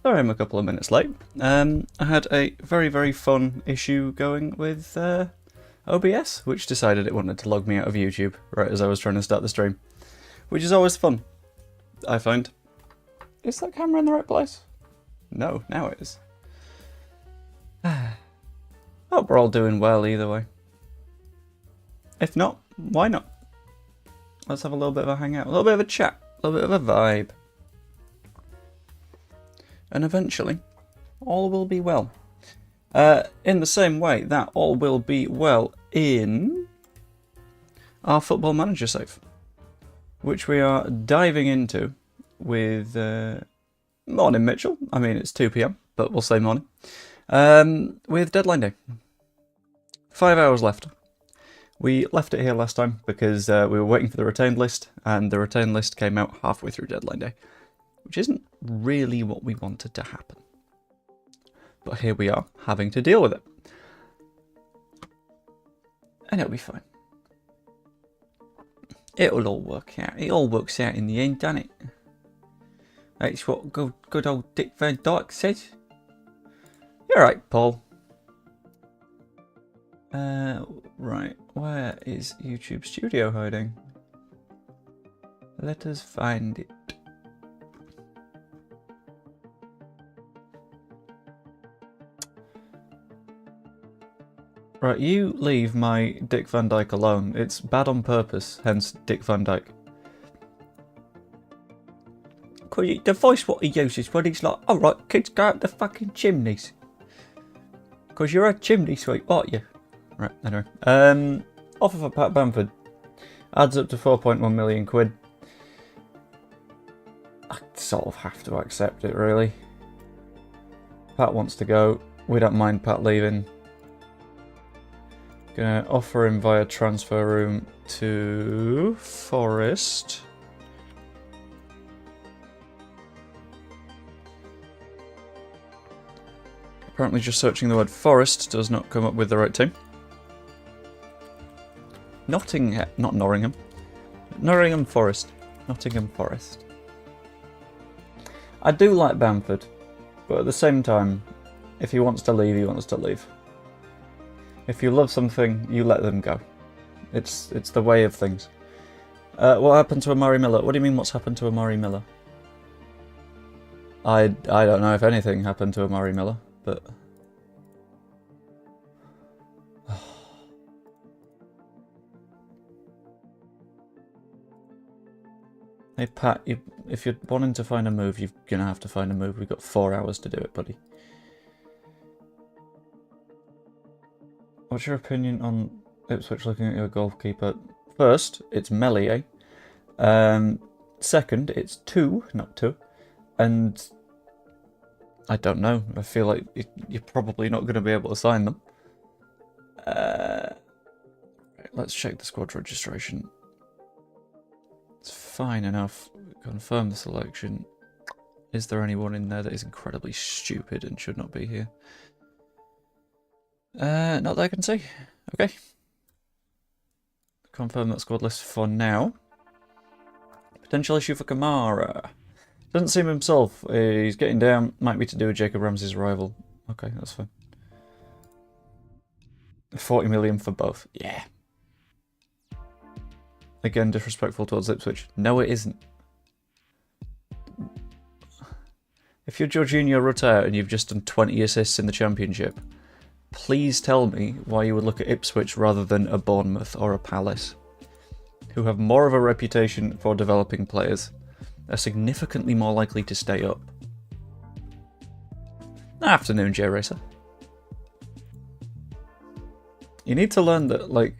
Sorry I'm a couple of minutes late. I had a very, very fun issue going with OBS, which decided it wanted to log me out of YouTube right as I was trying to start the stream. Which is always fun, I find. Is that camera in the right place? No, now it is. Hope we're all doing well either way. If not, why not? Let's have a little bit of a hangout, a little bit of a chat, a little bit of a vibe. And eventually, all will be well. In the same way that all will be well in our Football Manager save, which we are diving into with morning Mitchell. I mean, it's 2 PM, but we'll say morning. With deadline day. 5 hours left. We left it here last time because we were waiting for the retained list, and the retained list came out halfway through deadline day, which isn't really what we wanted to happen. But here we are, having to deal with it. And it'll be fine. It'll all work out. It all works out in the end, doesn't it? That's what good old Dick Van Dyke says. You're right, Paul. Right, where is YouTube Studio hiding? Let us find it. Right, you leave my Dick Van Dyke alone. It's bad on purpose, hence Dick Van Dyke. Cause the voice what he uses when he's like, alright, kids, go up the fucking chimneys. Cause you're a chimney sweep, aren't you? Right, anyway. Offer for Pat Bamford. Adds up to 4.1 million quid. I sort of have to accept it, really. Pat wants to go. We don't mind Pat leaving. Gonna offer him via transfer room to Forest. Apparently just searching the word Forest does not come up with the right team. Nottingham, not Norringham. Norringham Forest. Nottingham Forest. I do like Bamford, but at the same time, if he wants to leave, he wants to leave. If you love something, you let them go. It's the way of things. What happened to Amari Miller? What do you mean what's happened to Amari Miller? I don't know if anything happened to Amari Miller, but... Hey Pat, if you're wanting to find a move, you're going to have to find a move. We've got 4 hours to do it, buddy. What's your opinion on Ipswich looking at your goalkeeper? First, it's Meslier. Second, it's 2, not 2. And I don't know. I feel like you're probably not going to be able to sign them. Let's check the squad registration. It's fine enough. Confirm the selection. Is there anyone in there that is incredibly stupid and should not be here? Not that I can see. Okay. Confirm that squad list for now. Potential issue for Kamara. Doesn't seem himself. He's getting down. Might be to do with Jacob Ramsey's arrival. Okay, that's fine. 40 million for both. Yeah. Again, disrespectful towards Ipswich. No, it isn't. If you're Jorginho Rutter and you've just done 20 assists in the Championship, please tell me why you would look at Ipswich rather than a Bournemouth or a Palace, who have more of a reputation for developing players, are significantly more likely to stay up. Afternoon, J Racer. You need to learn that, like,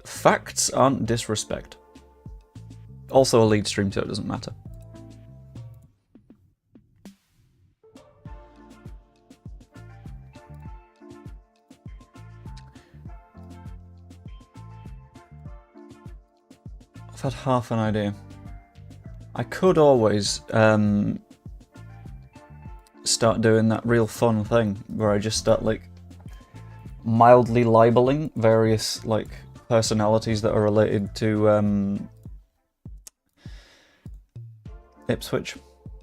facts aren't disrespect. Also a Leeds stream, so it doesn't matter. I've had half an idea. I could always start doing that real fun thing where I just start like mildly libeling various like personalities that are related to Ipswich.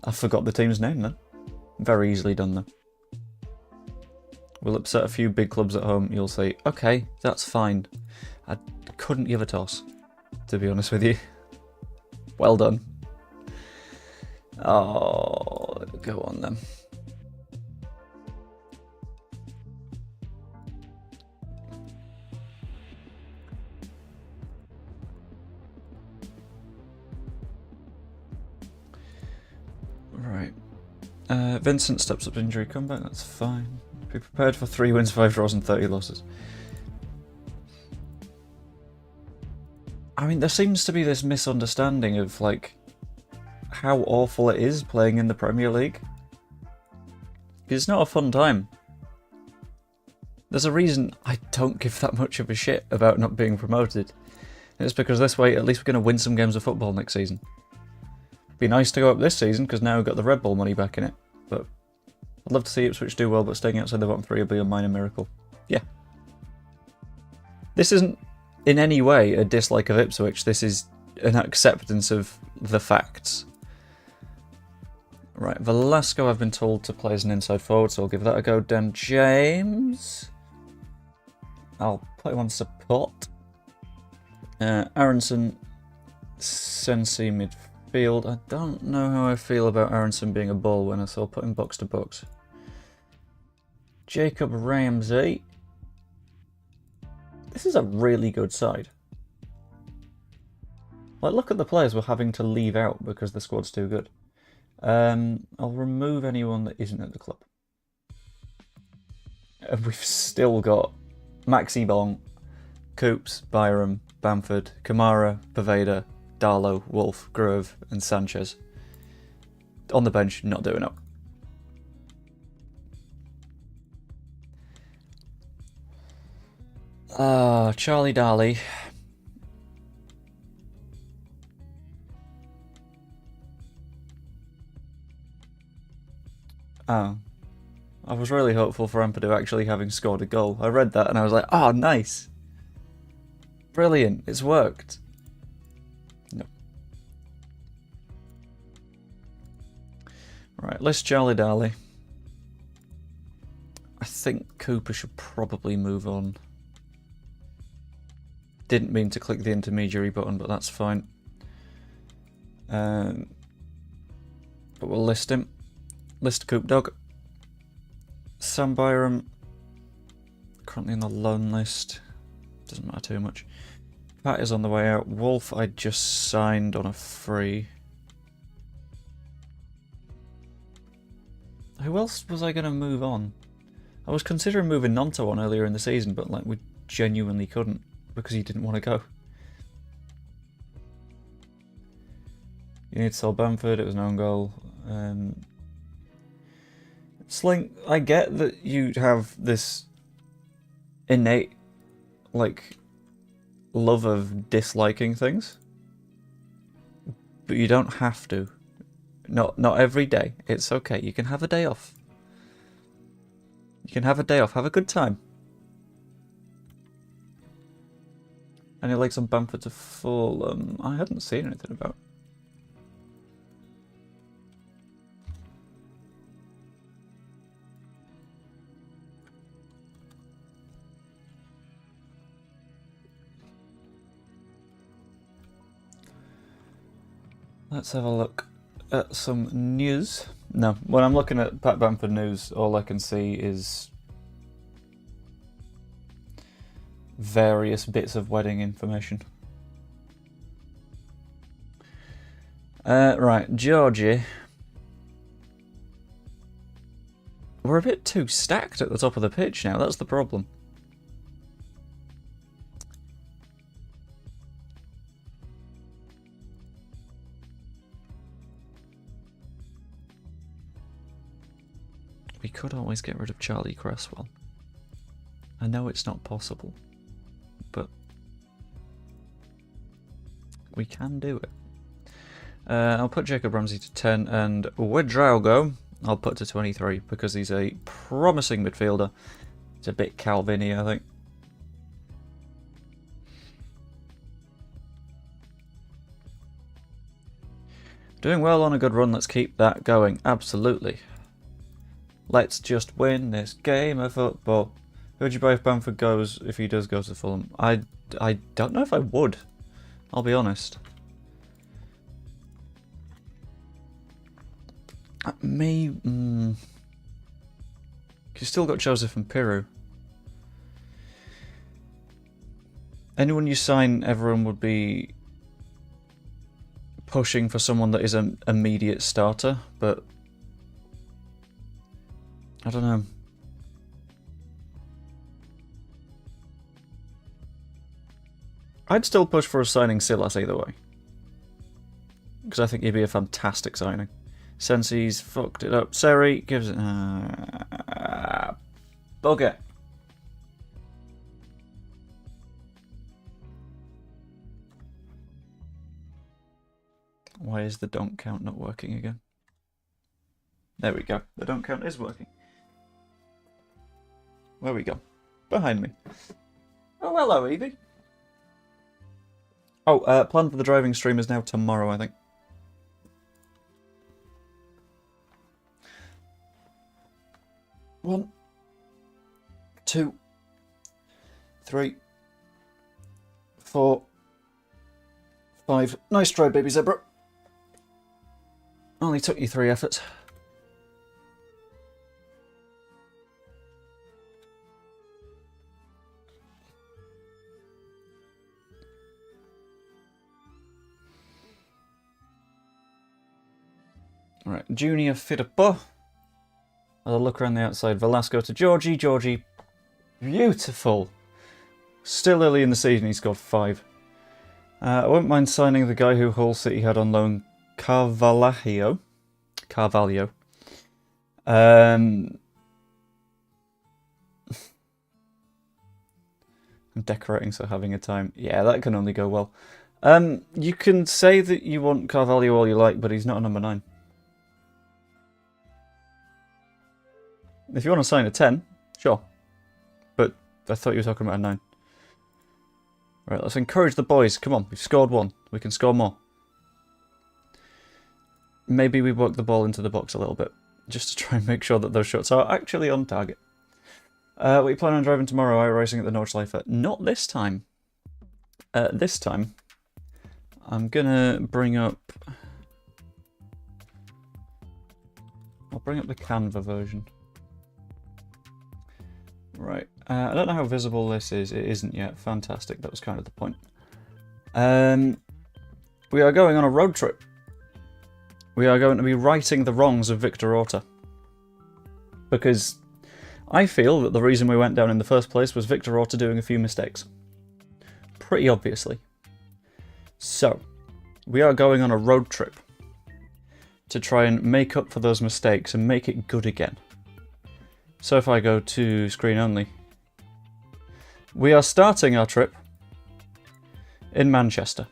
I forgot the team's name then. Very easily done though. We'll upset a few big clubs at home. You'll say, okay, that's fine. I couldn't give a toss, to be honest with you. Well done. Oh, go on then. Right. Vincent steps up injury comeback, that's fine. Be prepared for 3 wins, 5 draws and 30 losses. I mean, there seems to be this misunderstanding of, like, how awful it is playing in the Premier League. It's not a fun time. There's a reason I don't give that much of a shit about not being promoted. It's because this way, at least we're going to win some games of football next season. Be nice to go up this season, because now we've got the Red Bull money back in it. But I'd love to see Ipswich do well, but staying outside the bottom 3 will be a minor miracle. Yeah. This isn't in any way a dislike of Ipswich, this is an acceptance of the facts. Right, Velasco I've been told to play as an inside forward, so I'll give that a go. Dan James, I'll put him on support. Aronson, Sensi midfield. I don't know how I feel about Aronson being a ball winner, so I'll put him box to box. Jacob Ramsey. This is a really good side. Like, look at the players we're having to leave out because the squad's too good. I'll remove anyone that isn't at the club. And we've still got Maxi Bong, Coops, Byram, Bamford, Kamara, Poveda, Darlow, Wolf, Grove and Sanchez. On the bench, not doing it. Charlie Daly. Oh. I was really hopeful for Ampadu actually having scored a goal. I read that and I was like, oh, nice. Brilliant, it's worked. No. Right, list Charlie Daly. I think Cooper should probably move on. Didn't mean to click the intermediary button, but that's fine. But we'll list him. List Coop Dog. Sam Byram, currently on the loan list. Doesn't matter too much. Pat is on the way out. Wolf I just signed on a free. Who else was I going to move on? I was considering moving Nonto on earlier in the season, but like we genuinely couldn't because he didn't want to go. You need to sell Bamford, it was an own goal. Sling, I get that you have this innate, like, love of disliking things, but you don't have to. Not every day. It's okay. You can have a day off. You can have a day off. Have a good time. Any legs on Bamford to Fulham? I hadn't seen anything about. Let's have a look at some news. No, when I'm looking at Pat Bamford news, all I can see is various bits of wedding information. Right, Georgie. We're a bit too stacked at the top of the pitch now, that's the problem. We could always get rid of Charlie Cresswell. I know it's not possible, but we can do it. I'll put Jacob Ramsey to 10 and Ouedraogo I'll put to 23 because he's a promising midfielder. He's a bit Calvini, I think. Doing well on a good run, let's keep that going, absolutely. Let's just win this game of football. Who would you buy if Bamford goes, if he does go to Fulham? I don't know if I would. I'll be honest. Me, you still got Joseph and Piru. Anyone you sign, everyone would be pushing for someone that is an immediate starter, but I don't know. I'd still push for a signing Silas either way, because I think he'd be a fantastic signing. Sensi's fucked it up. Seri gives it... bugger. Why is the don't count not working again? There we go. The don't count is working. Where we go? Behind me. Oh, hello, Evie. Oh, plan for the driving stream is now tomorrow, I think. One, 2, 3, 4, 5. Nice try, baby zebra. Only took you 3 efforts. Right, Junior Firpo. I'll look around the outside. Velasco to Georgie. Georgie, beautiful. Still early in the season, he scored 5. I wouldn't mind signing the guy who Hull City had on loan, Carvalho. I'm decorating, so having a time. Yeah, that can only go well. You can say that you want Carvalho all you like, but he's not a number 9. If you want to sign a 10, sure. But I thought you were talking about a 9. Right, let's encourage the boys. Come on, we've scored 1. We can score more. Maybe we work the ball into the box a little bit, just to try and make sure that those shots are actually on target. What are you planning on driving tomorrow? Are you racing at the Nordschleife? Not this time. This time, I'm gonna bring up... I'll bring up the Canva version. Right, I don't know how visible this is. It isn't yet. Fantastic, that was kind of the point. We are going on a road trip. We are going to be righting the wrongs of Victor Orta. Because I feel that the reason we went down in the first place was Victor Orta doing a few mistakes. Pretty obviously. So, we are going on a road trip to try and make up for those mistakes and make it good again. So if I go to screen only, we are starting our trip in Manchester.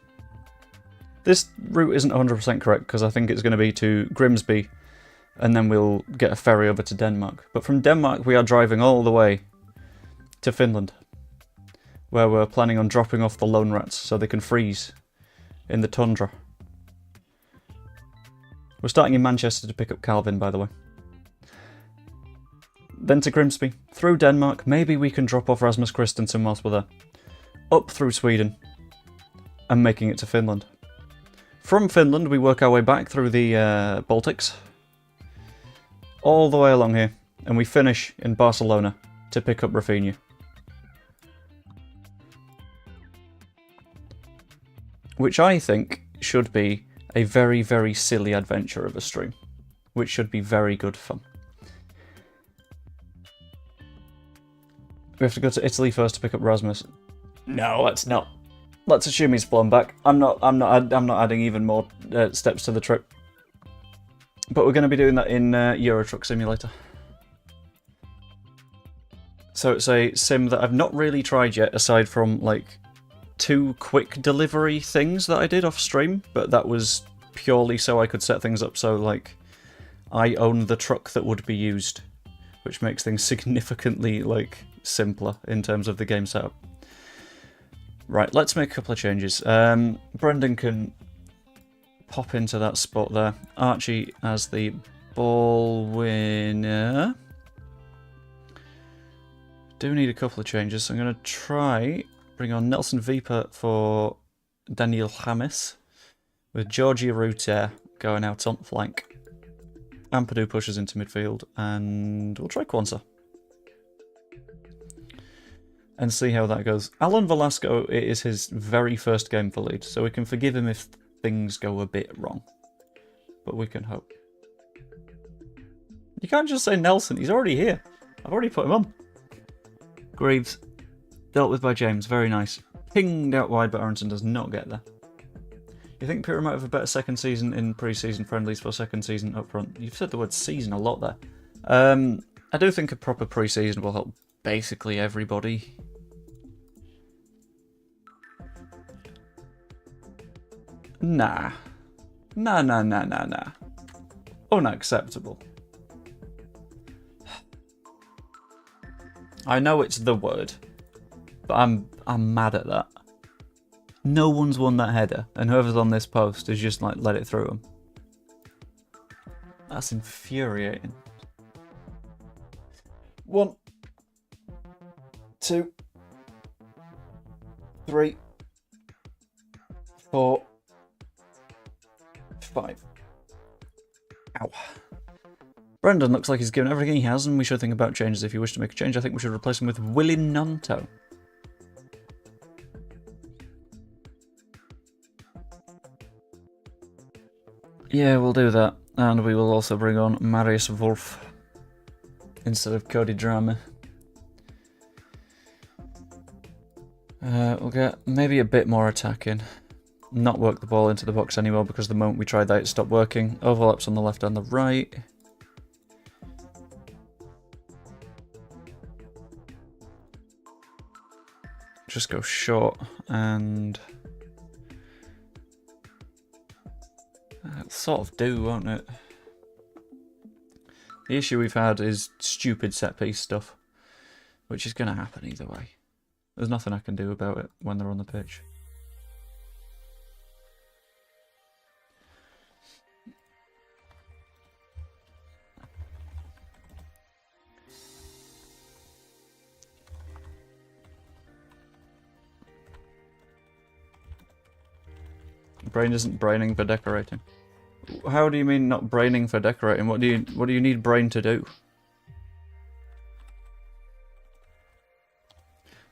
This route isn't 100% correct because I think it's going to be to Grimsby and then we'll get a ferry over to Denmark. But from Denmark we are driving all the way to Finland, where we're planning on dropping off the lone rats so they can freeze in the tundra. We're starting in Manchester to pick up Calvin, by the way. Then to Grimsby, through Denmark, maybe we can drop off Rasmus Christensen whilst we're there. Up through Sweden, and making it to Finland. From Finland, we work our way back through the Baltics, all the way along here, and we finish in Barcelona to pick up Rafinha. Which I think should be a very, very silly adventure of a stream, which should be very good fun. We have to go to Italy first to pick up Rasmus. No, let's not. Let's assume he's flown back. I'm not adding even more steps to the trip. But we're going to be doing that in Euro Truck Simulator. So it's a sim that I've not really tried yet, aside from like 2 quick delivery things that I did off stream, but that was purely so I could set things up so like I own the truck that would be used, which makes things significantly like simpler in terms of the game setup. Right, let's make a couple of changes. Brendan can pop into that spot there. Archie as the ball winner. do need a couple of changes, so I'm going to try bring on Nelson Viper for Daniel James, with Georgie Ruter going out on flank. Ampadu pushes into midfield, and we'll try Kwanzaa. And see how that goes. Alan Velasco, it is his very first game for Leeds, so we can forgive him if things go a bit wrong. But we can hope. You can't just say Nelson, he's already here. I've already put him on. Greaves, dealt with by James, very nice. Pinged out wide, but Aronson does not get there. You think Peter might have a better second season in pre-season friendlies for second season up front? You've said the word season a lot there. I do think a proper pre-season will help basically everybody. Nah. Nah. Unacceptable. I know it's the word, but I'm mad at that. No one's won that header, and whoever's on this post has just like let it through them. That's infuriating. 1, 2, 3, 4, 5. Ow. Brendan looks like he's given everything he has, and we should think about changes. If you wish to make a change, I think we should replace him with Willie Nonto. Yeah, we'll do that. And we will also bring on Marius Wolf instead of Cody Drama. We'll get maybe a bit more attacking. Not work the ball into the box anymore, because the moment we tried that it stopped working. Overlaps on the left and the right. Just go short and it'll sort of do, won't it? The issue we've had is stupid set piece stuff, which is going to happen either way. There's nothing I can do about it when they're on the pitch. Brain isn't braining for decorating. How do you mean not braining for decorating? What do you need brain to do?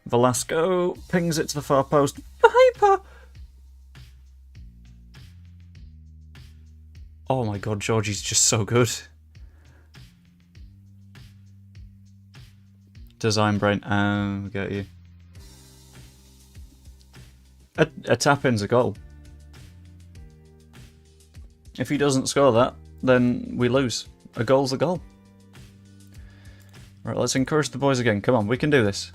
Velasco pings it to the far post. Viper! Oh my god, Georgie's just so good. Design brain, get you. A tap-in's a goal. If he doesn't score that, then we lose. A goal's a goal. Right, let's encourage the boys again. Come on, we can do this.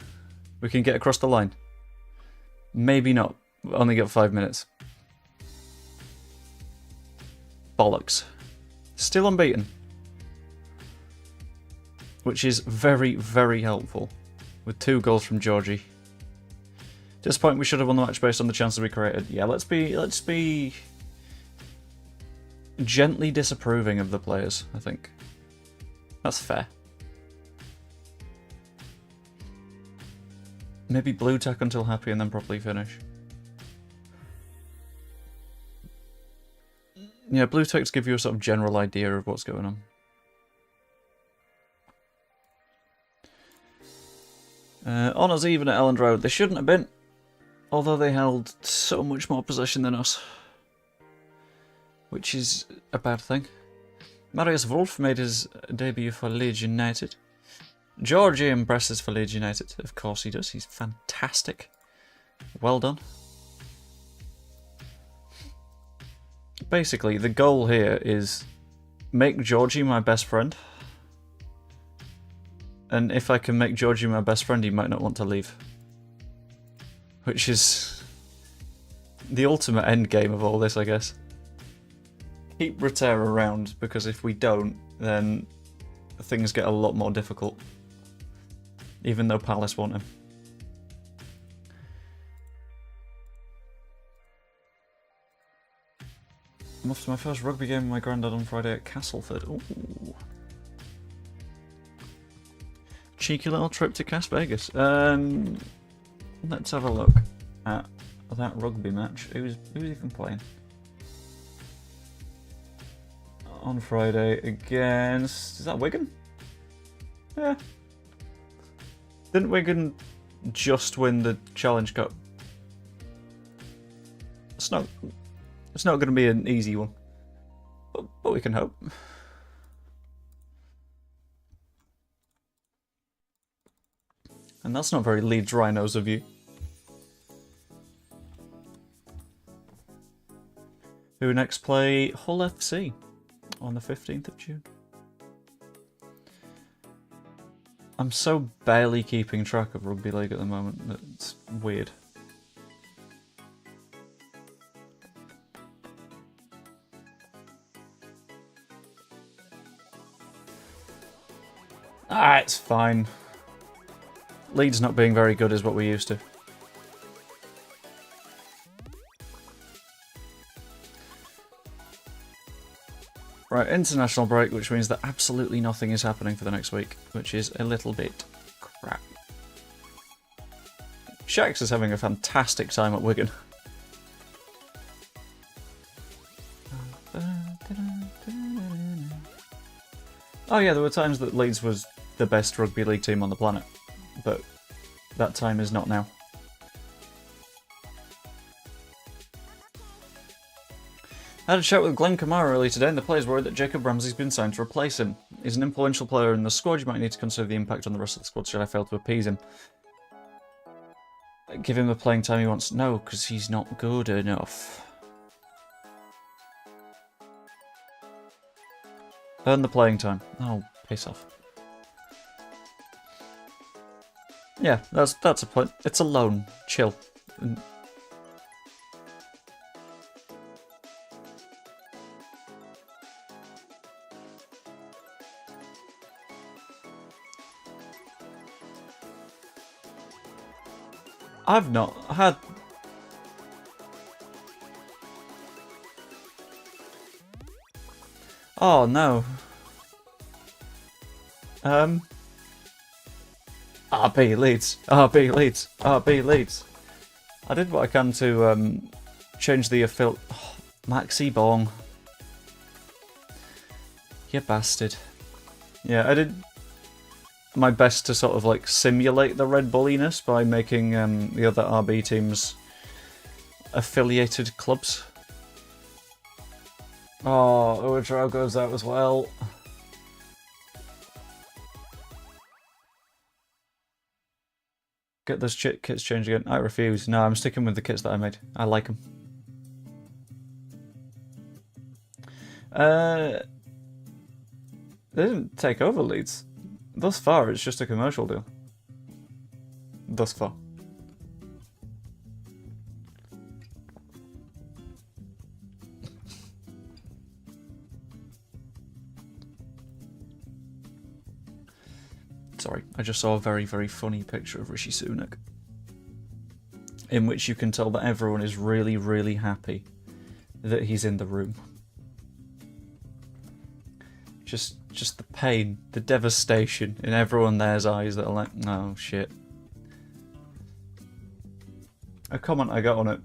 We can get across the line. Maybe not. We only got 5 minutes. Bollocks. Still unbeaten. Which is very, very helpful. With 2 goals from Georgie. At this point, we should have won the match based on the chances we created. Yeah, let's be gently disapproving of the players, I think. That's fair. Maybe blue tack until happy and then properly finish. Yeah, blue tack to give you a sort of general idea of what's going on. Honours even at Elland Road. They shouldn't have been, although they held so much more possession than us. Which is a bad thing. Marius Wolf made his debut for Leeds United. Georgie impresses for Leeds United. Of course he does. He's fantastic. Well done. Basically, the goal here is make Georgie my best friend. And if I can make Georgie my best friend, he might not want to leave. Which is the ultimate end game of all this, I guess. Keep Ruter around, because if we don't, then things get a lot more difficult. Even though Palace want him. I'm off to my first rugby game with my granddad on Friday at Castleford. Ooh. cheeky little trip to Cas Vegas. Let's have a look at that rugby match. Who's even playing? On Friday against... Is that Wigan? Yeah. Didn't Wigan just win the Challenge Cup? It's not going to be an easy one. But we can hope. And that's not very Leeds Rhinos of you. Who next play Hull FC on the 15th of June. I'm so barely keeping track of Rugby League at the moment that it's weird. Ah, it's fine. Leeds not being very good is what we're used to. Right, international break, which means that absolutely nothing is happening for the next week, which is a little bit crap. Shax is having a fantastic time at Wigan. Oh yeah, there were times that Leeds was the best rugby league team on the planet, but that time is not now. I had a chat with Glenn Kamara earlier today, and the players worried that Jacob Ramsey's been signed to replace him. He's an influential player in the squad. You might need to consider the impact on the rest of the squad should I fail to appease him. Give him the playing time he wants. No, because he's not good enough. Earn the playing time. Oh, piss off. Yeah, that's a point. It's a loan. Chill. I've not had... Oh, no. RB Leeds. RB Leeds. RB Leeds. I did what I can to change the affiliate... Oh, Maxi Bong. You bastard. Yeah, I did my best to sort of like simulate the Red Bulliness by making the other RB teams affiliated clubs. Oh, Uwatara goes out as well. Get those kits changed again. I refuse. No, I'm sticking with the kits that I made. I like them. They didn't take over Leeds. Thus far, it's just a commercial deal. Thus far. Sorry, I just saw a very, very funny picture of Rishi Sunak, in which you can tell that everyone is really, really happy that he's in the room. Just the pain, the devastation in everyone there's eyes that are like, oh shit. A comment I got on it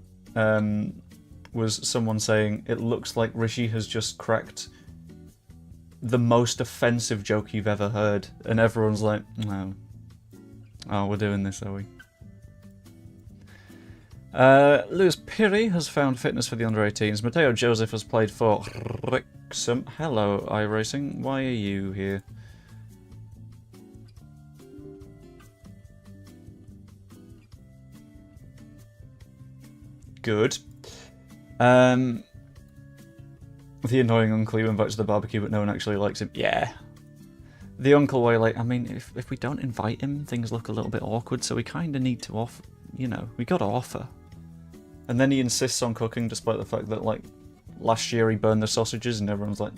was someone saying, it looks like Rishi has just cracked the most offensive joke you've ever heard. And everyone's like, no. Oh, we're doing this, are we? Lewis Piri has found fitness for the under-18s. Matteo Joseph has played for Wrexham. Hello, iRacing. Why are you here? Good. The annoying uncle who invites to the barbecue but no one actually likes him. Yeah. The uncle way, like, I mean, if we don't invite him, things look a little bit awkward, so we kind of need to offer, you know, we got to offer. And then he insists on cooking despite the fact that, like, last year he burned the sausages and everyone's like,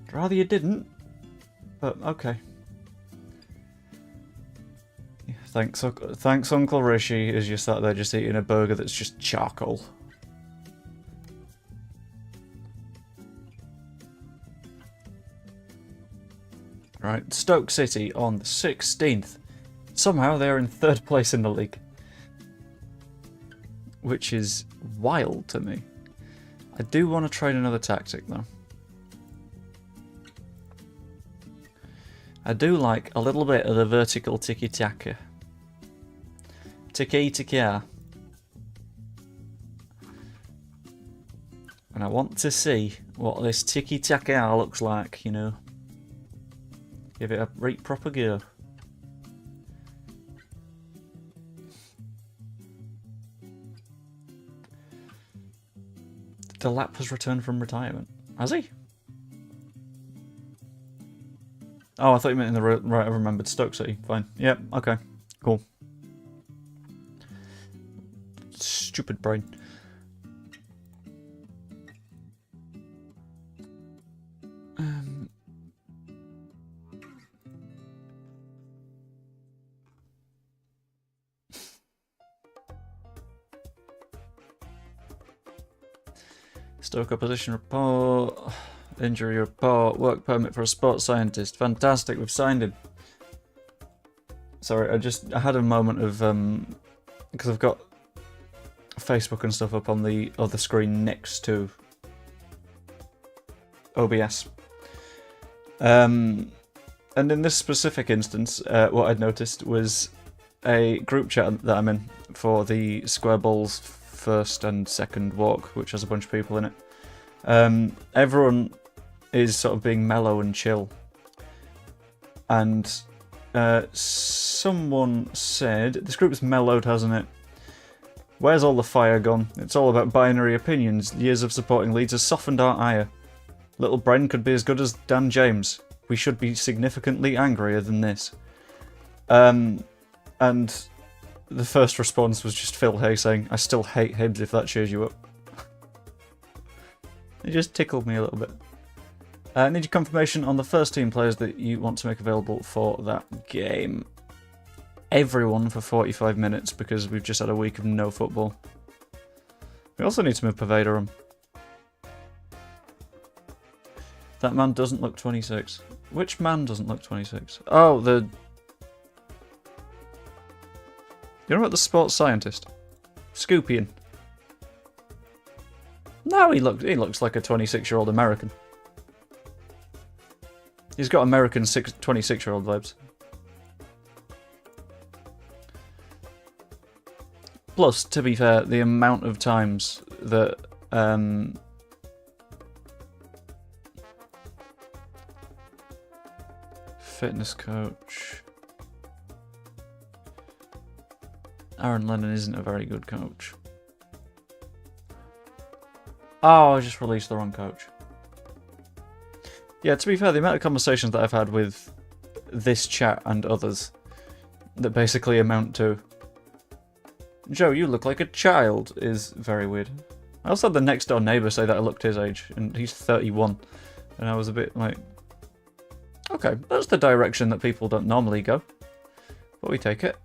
I'd rather you didn't, but okay. Yeah, thanks Uncle Rishi, as you sat there just eating a burger that's just charcoal. Right, Stoke City on the 16th. Somehow they're in 3rd place in the league. Which is wild to me. I do want to try another tactic though. I do like a little bit of the vertical tiki-taka. Tiki-taka. And I want to see what this tiki-taka looks like, you know. Give it a right proper go. The Lap has returned from retirement. Has he? Oh, I thought you meant in the right. I remembered Stoke City. Fine. Yep. Okay. Cool. Stupid brain. Stoke opposition report, injury report, work permit for a sports scientist. Fantastic, we've signed him. Sorry, I had a moment of because I've got Facebook and stuff up on the other screen next to OBS. And in this specific instance, what I'd noticed was a group chat that I'm in for the Square Balls first and second walk, which has a bunch of people in it. Everyone is sort of being mellow and chill. And someone said, this group's mellowed, hasn't it? Where's all the fire gone? It's all about binary opinions. Years of supporting Leeds has softened our ire. Little Bren could be as good as Dan James. We should be significantly angrier than this. And the first response was just Phil Hay saying, I still hate Hibs if that cheers you up. It just tickled me a little bit. I need your confirmation on the first team players that you want to make available for that game. Everyone for 45 minutes because we've just had a week of no football. We also need to move Paveda on. That man doesn't look 26. Which man doesn't look 26? Oh, the... You know about the sports scientist? Scoopian. No, he looks like a 26-year-old American. He's got American 26-year-old vibes. Plus, to be fair, the amount of times that fitness coach Aaron Lennon isn't a very good coach. Oh, I just released the wrong coach. Yeah, to be fair, the amount of conversations that I've had with this chat and others that basically amount to Joe, you look like a child is very weird. I also had the next door neighbour say that I looked his age, and he's 31. And I was a bit like, okay, that's the direction that people don't normally go. But we take it.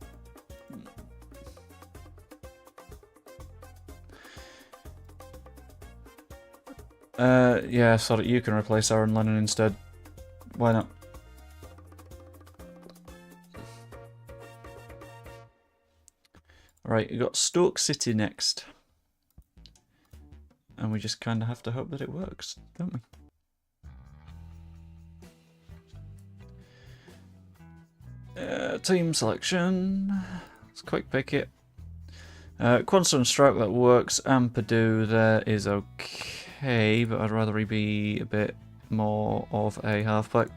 Yeah, sorry, you can replace Aaron Lennon instead. Why not? Right, you got Stoke City next. And we just kind of have to hope that it works, don't we? Team selection. Let's quick pick it. Quanston Stroke, that works. Ampadu there is okay, but I'd rather he be a bit more of a halfback.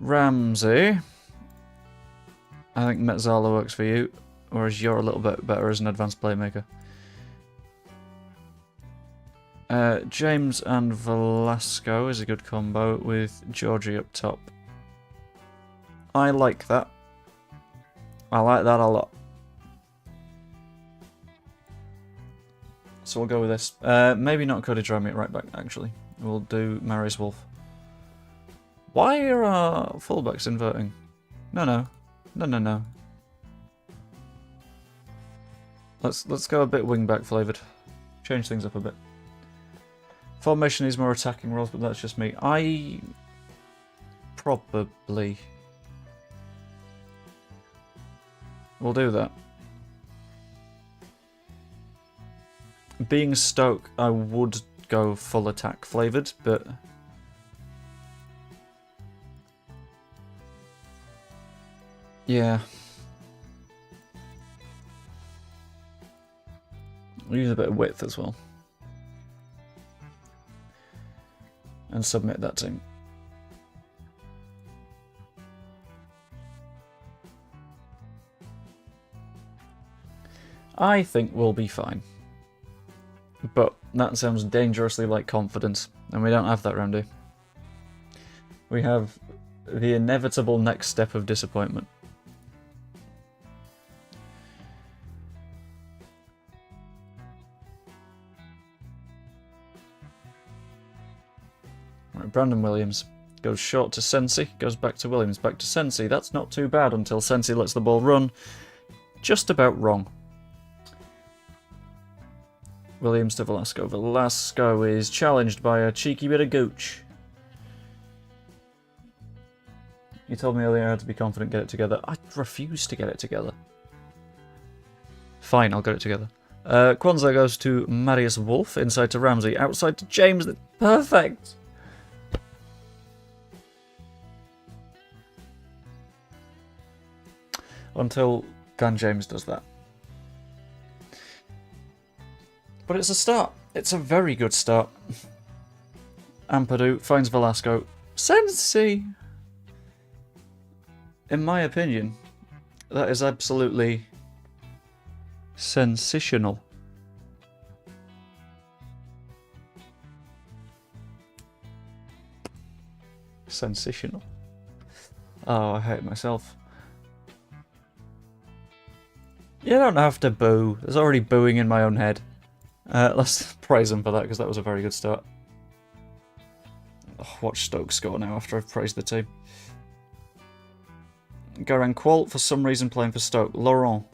Ramsey. I think Metzala works for you, whereas you're a little bit better as an advanced playmaker. James and Velasco is a good combo with Georgie up top. I like that. I like that a lot. So we'll go with this. Maybe not Cody Drammy at right back, actually. We'll do Marius Wolf. Why are our fullbacks inverting? No. Let's go a bit wing-back flavoured. Change things up a bit. Formation needs more attacking roles, but that's just me. probably. We'll do that. Being Stoke, I would go full attack flavoured, but... yeah. We'll use a bit of width as well. And submit that team. I think we'll be fine. But that sounds dangerously like confidence, and we don't have that round here. We have the inevitable next step of disappointment. Right, Brandon Williams goes short to Sensi, goes back to Williams, back to Sensi. That's not too bad until Sensi lets the ball run. Just about wrong. Williams to Velasco. Velasco is challenged by a cheeky bit of gooch. You told me earlier I had to be confident, get it together. I refuse to get it together. Fine, I'll get it together. Kwanzaa goes to Marius Wolf, inside to Ramsey, outside to James. Perfect! Until Dan James does that. But it's a start. It's a very good start. Ampadu finds Velasco. Sensi! In my opinion, that is absolutely sensational. Sensational. Oh, I hate myself. You don't have to boo. There's already booing in my own head. Let's praise him for that, because that was a very good start. Oh, watch Stoke score now after I've praised the team. Garan Qualt, for some reason, playing for Stoke. Laurent.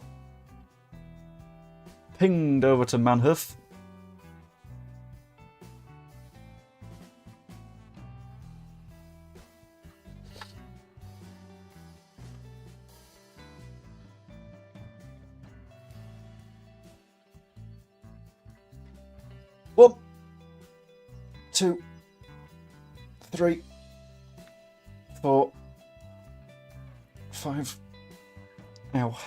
Pinged over to Manhoof. One, 2, 3, 4, 5. Ow.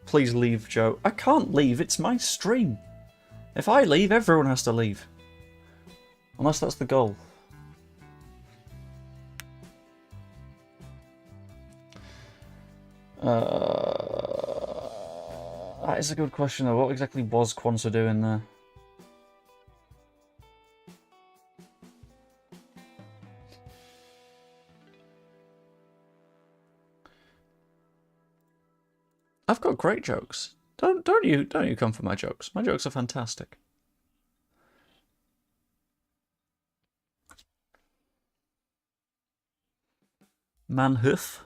Please leave, Joe. I can't leave, it's my stream. If I leave, everyone has to leave. Unless that's the goal. That is a good question though. What exactly was Kwanzaa doing there? I've got great jokes. Don't you come for my jokes. My jokes are fantastic. Manhoof.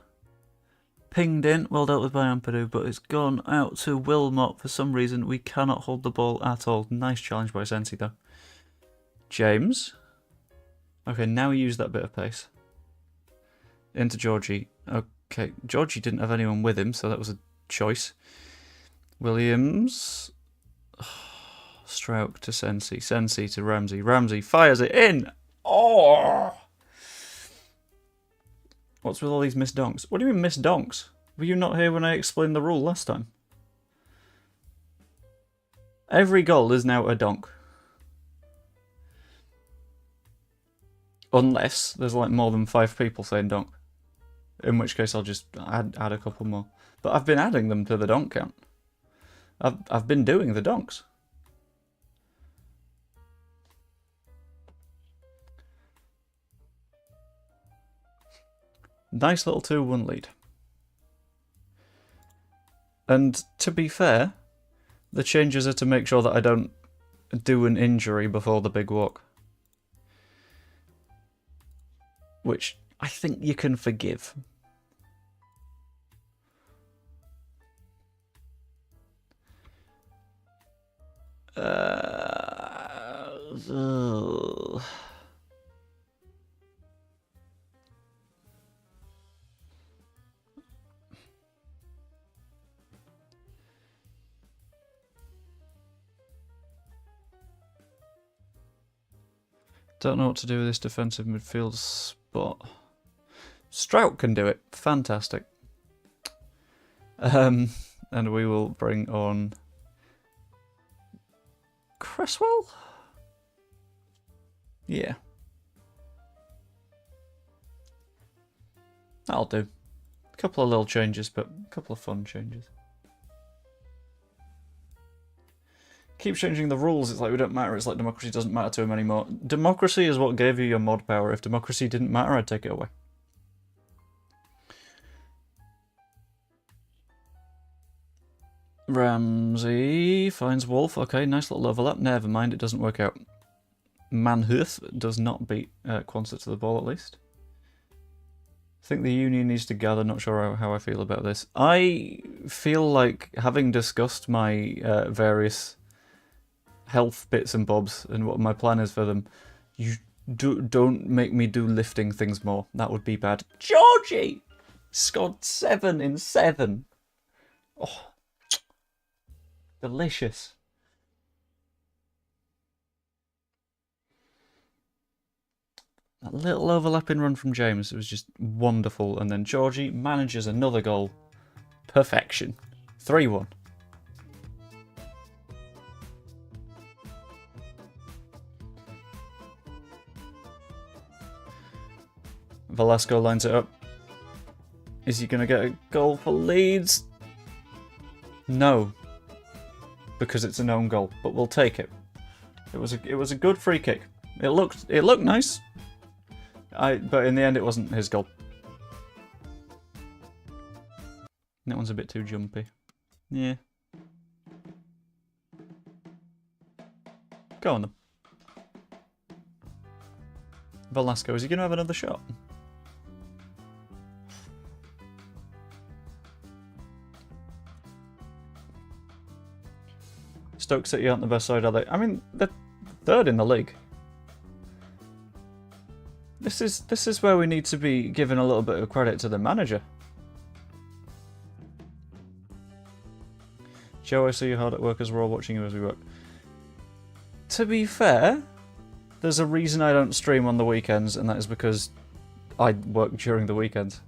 Pinged in, well dealt with by Ampadu, but it's gone out to Wilmot for some reason. We cannot hold the ball at all. Nice challenge by Sensi though. James. Okay, now he used that bit of pace. Into Georgie. Okay, Georgie didn't have anyone with him, so that was a choice. Williams. Stroke to Sensi. Sensi to Ramsey. Ramsey fires it in. Oh! What's with all these missed donks? What do you mean missed donks? Were you not here when I explained the rule last time? Every goal is now a donk. Unless there's like more than 5 people saying donk. In which case I'll just add a couple more. But I've been adding them to the donk count. I've been doing the donks. Nice little 2-1 lead. And to be fair, the changes are to make sure that I don't do an injury before the big walk. Which I think you can forgive. Don't know what to do with this defensive midfield spot. Strout can do it. Fantastic. And we will bring on Cresswell? Yeah. That'll do. A couple of little changes, but a couple of fun changes. Keep changing the rules. It's like we don't matter. It's like democracy doesn't matter to him anymore. Democracy is what gave you your mod power. If democracy didn't matter, I'd take it away. Ramsey finds Wolf. Okay, nice little overlap. Never mind, it doesn't work out. Manhoof does not beat Quonset to the ball, at least. I think the Union needs to gather. Not sure how I feel about this. I feel like, having discussed my various health bits and bobs and what my plan is for them, you don't make me do lifting things more. That would be bad. Georgie scored 7 in 7. Oh, delicious. That little overlapping run from James, it was just wonderful. And then Georgie manages another goal. Perfection. 3-1. Velasco lines it up. Is he going to get a goal for Leeds? No. Because it's an own goal, but we'll take it. It was a good free kick. It looked nice. But in the end it wasn't his goal. That one's a bit too jumpy. Yeah. Go on then. Velasco, is he going to have another shot? Stoke City aren't the best side, are they? I mean, they're third in the league. This is where we need to be giving a little bit of credit to the manager. Joe, I see you hard at work as we're all watching you as we work. To be fair, there's a reason I don't stream on the weekends, and that is because I work during the weekends.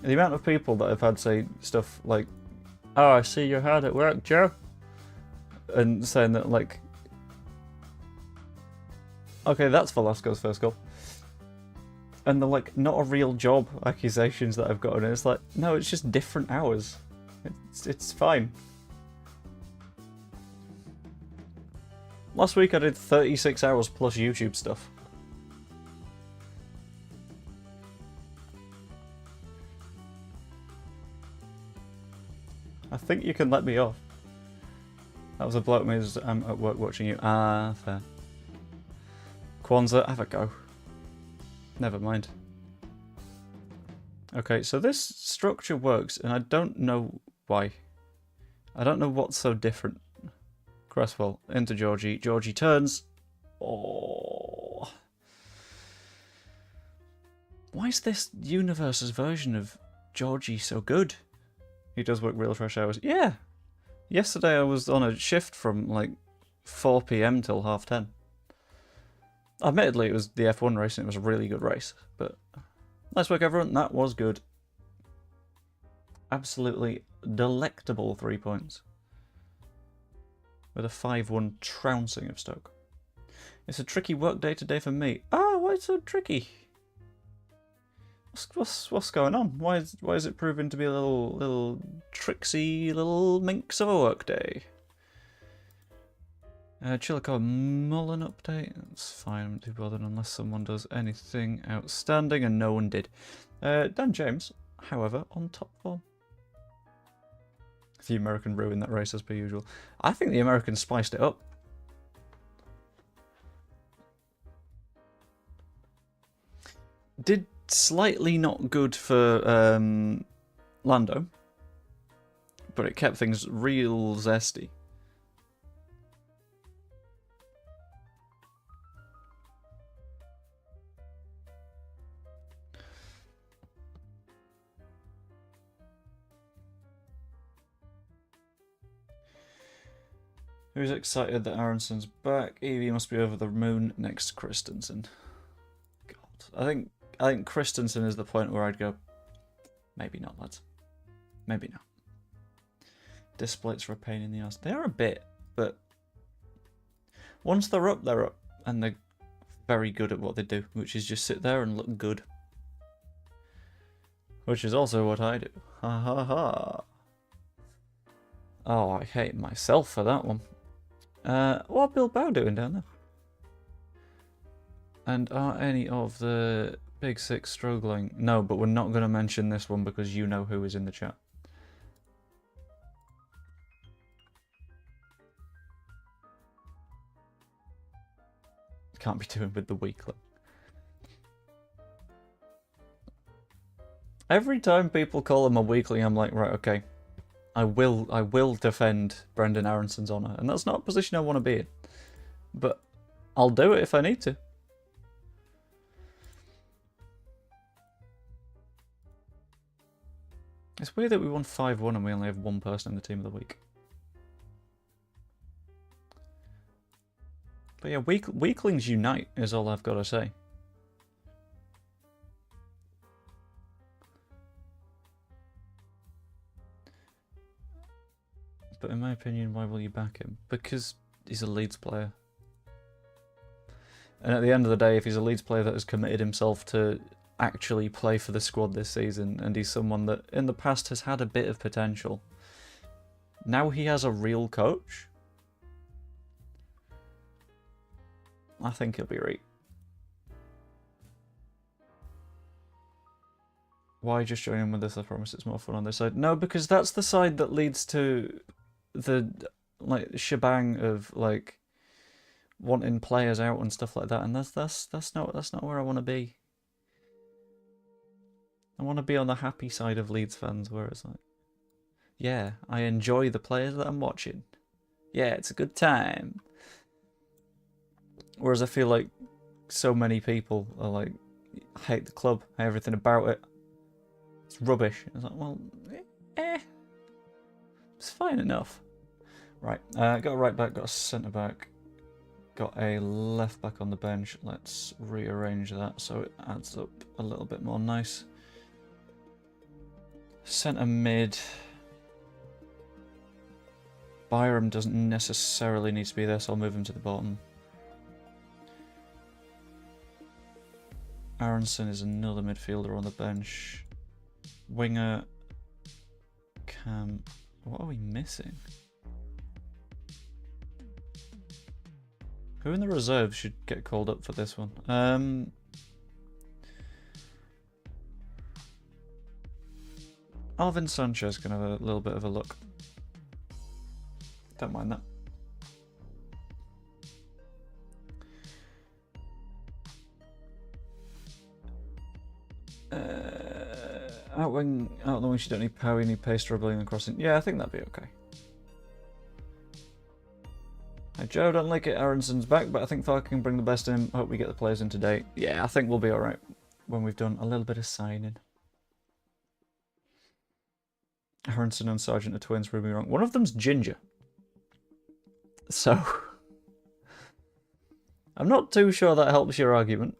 The amount of people that I've had say stuff like, "Oh, I see you're hard at work, Joe," and saying that, like, okay, that's Velasco's first goal. And they're like, not a real job accusations that I've gotten. It's like, no, it's just different hours. It's fine. Last week I did 36 hours plus YouTube stuff. I think you can let me off. That was a bloke me as I'm at work watching you. Ah, fair. Kwanzaa, have a go. Never mind. Okay, so this structure works, and I don't know why. I don't know what's so different. Cresswell into Georgie. Georgie turns. Oh. Why is this universe's version of Georgie so good? He does work real fresh hours. Yeah. Yesterday I was on a shift from like 4 PM till 10:30. Admittedly, it was the F1 race and it was a really good race, but nice work, everyone. That was good. Absolutely delectable 3 points. With a 5-1 trouncing of Stoke. It's a tricky work day today for me. Ah, why is it so tricky? What's going on? Why is it proving to be a little tricksy little minx of a work day? Chillicothe Mullen update. That's fine, I'm not too bothered unless someone does anything outstanding, and no one did. Dan James, however, on top form. The American ruined that race as per usual. I think the Americans spiced it up. Did slightly not good for Lando, but it kept things real zesty. Who's excited that Aronson's back? Evie must be over the moon next to Christensen. God, I think Christensen is the point where I'd go, maybe not, lads. Maybe not. Displays are a pain in the ass. They are a bit, but once they're up, and they're very good at what they do, which is just sit there and look good. Which is also what I do. Ha ha ha. Oh, I hate myself for that one. What Bilbao doing down there? And are any of the big six struggling? No, but we're not going to mention this one because you know who is in the chat. Can't be doing with the weakling. Every time people call him a weakling, I'm like, right, okay. I will defend Brendan Aronson's honour, and that's not a position I want to be in. But I'll do it if I need to. It's weird that we won 5-1 and we only have one person in the team of the week. But yeah, weaklings unite is all I've got to say. But in my opinion, why will you back him? Because he's a Leeds player. And at the end of the day, if he's a Leeds player that has committed himself to actually play for the squad this season, and he's someone that in the past has had a bit of potential, now he has a real coach, I think he'll be right. Why just join in with this? I promise it's more fun on this side. No, because that's the side that leads to the shebang of like wanting players out and stuff like that, and that's not where I want to be. I want to be on the happy side of Leeds fans, where it's like, yeah, I enjoy the players that I'm watching. Yeah, it's a good time. Whereas I feel like so many people are like, hate the club, hate everything about it. It's rubbish. It's like, well, it's fine enough. Right, got a right back, got a centre back, got a left back on the bench. Let's rearrange that so it adds up a little bit more nice. Centre mid. Byram doesn't necessarily need to be there, so I'll move him to the bottom. Aronson is another midfielder on the bench. Winger. Cam. What are we missing? Who in the reserves should get called up for this one? Alvin Sanchez can have a little bit of a look. Don't mind that. Out the wing, you don't need power, you need pace, dribbling and crossing. Yeah, I think that'd be okay. Hey Joe, don't like it, Aronson's back, but I think Falk can bring the best in. Hope we get the players in today. Yeah, I think we'll be alright when we've done a little bit of signing. Aronson and Sargent are twins, prove me wrong. One of them's ginger. So, I'm not too sure that helps your argument.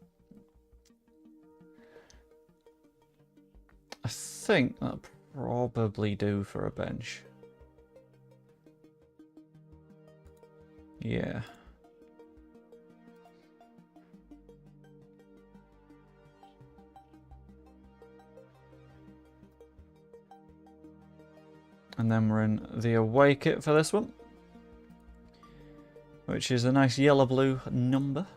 I think that'll probably do for a bench. Yeah. And then we're in the away kit for this one, which is a nice yellow-blue number.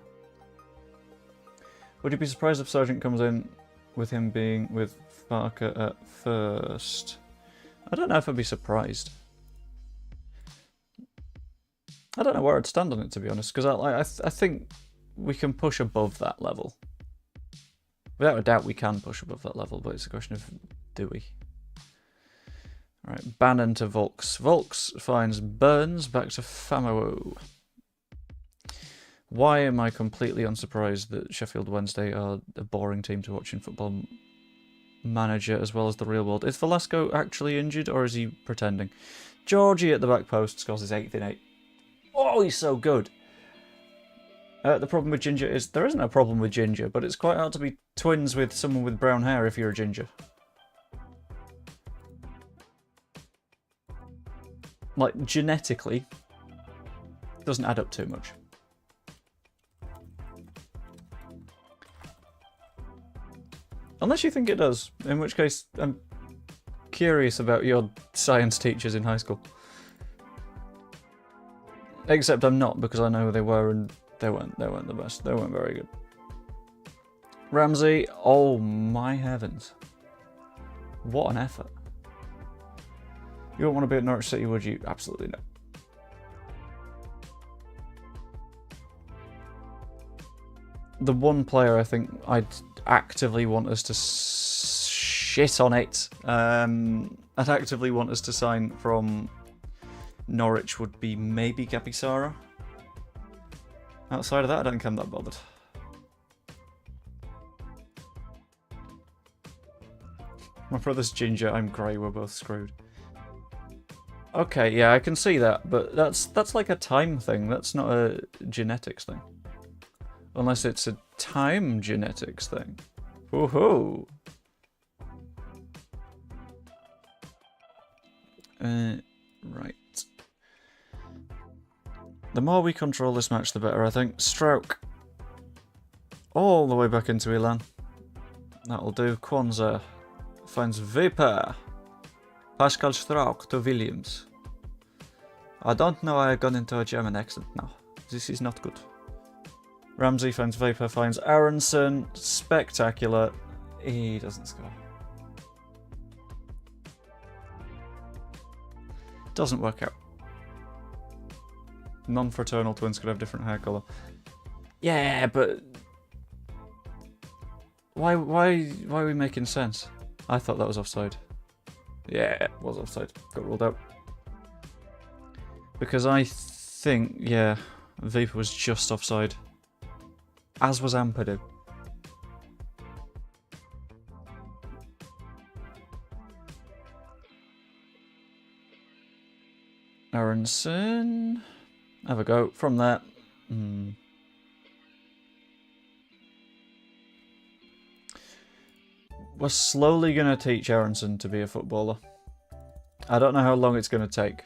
Would you be surprised if Sargent comes in with him being with Farker at first? I don't know if I'd be surprised. I don't know where I'd stand on it, to be honest, because I think we can push above that level. Without a doubt, we can push above that level, but it's a question of, do we? Alright, Bannon to Volks. Volks finds Burns back to Famo. Why am I completely unsurprised that Sheffield Wednesday are a boring team to watch in Football Manager as well as the real world? Is Velasco actually injured or is he pretending? Georgie at the back post scores his 8th in 8. Oh, he's so good. The problem with Ginger is there isn't a problem with Ginger, but it's quite hard to be twins with someone with brown hair if you're a Ginger. Like, genetically, it doesn't add up too much. Unless you think it does, in which case I'm curious about your science teachers in high school. Except I'm not, because I know who they were and they weren't the best. They weren't very good. Ramsey, oh my heavens. What an effort. You wouldn't want to be at Norwich City, would you? Absolutely no. The one player I think I'd actively want us to shit on it. I'd actively want us to sign from Norwich would be maybe Gabi Sara. Outside of that, I don't think I'm that bothered. My brother's ginger, I'm grey, we're both screwed. Okay, yeah, I can see that, but that's like a time thing, that's not a genetics thing. Unless it's a time genetics thing. Woohoo! Right. The more we control this match, the better, I think. Stroke. All the way back into Elan. That'll do. Kwanzaa finds Vapor. Pascal Stroke to Williams. I don't know why I got into a German accent now. This is not good. Ramsey finds Vapor, finds Aronson. Spectacular. He doesn't score. Doesn't work out. Non-fraternal twins could have different hair colour. Yeah, but why are we making sense? I thought that was offside. Yeah, it was offside. Got ruled out. Because I think, yeah, Vapor was just offside. As was Ampadu. Aronson. Have a go from there. We're slowly going to teach Aronson to be a footballer. I don't know how long it's going to take.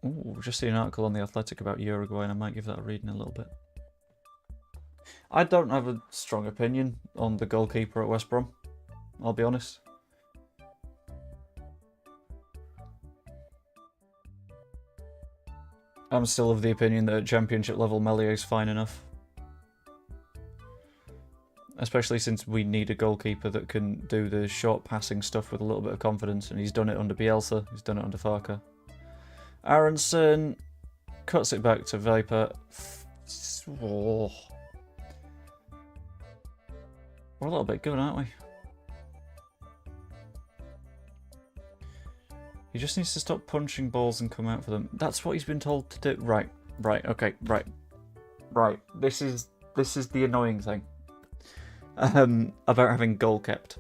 Ooh, just seen an article on The Athletic about Uruguay and I might give that a read in a little bit. I don't have a strong opinion on the goalkeeper at West Brom, I'll be honest. I'm still of the opinion that at Championship level Mellier's fine enough. Especially since we need a goalkeeper that can do the short passing stuff with a little bit of confidence, and he's done it under Bielsa, he's done it under Farker. Aronson cuts it back to Vapor. Oh. We're a little bit good, aren't we? He just needs to stop punching balls and come out for them. That's what he's been told to do. Right, okay, right. This is the annoying thing about having goal kept.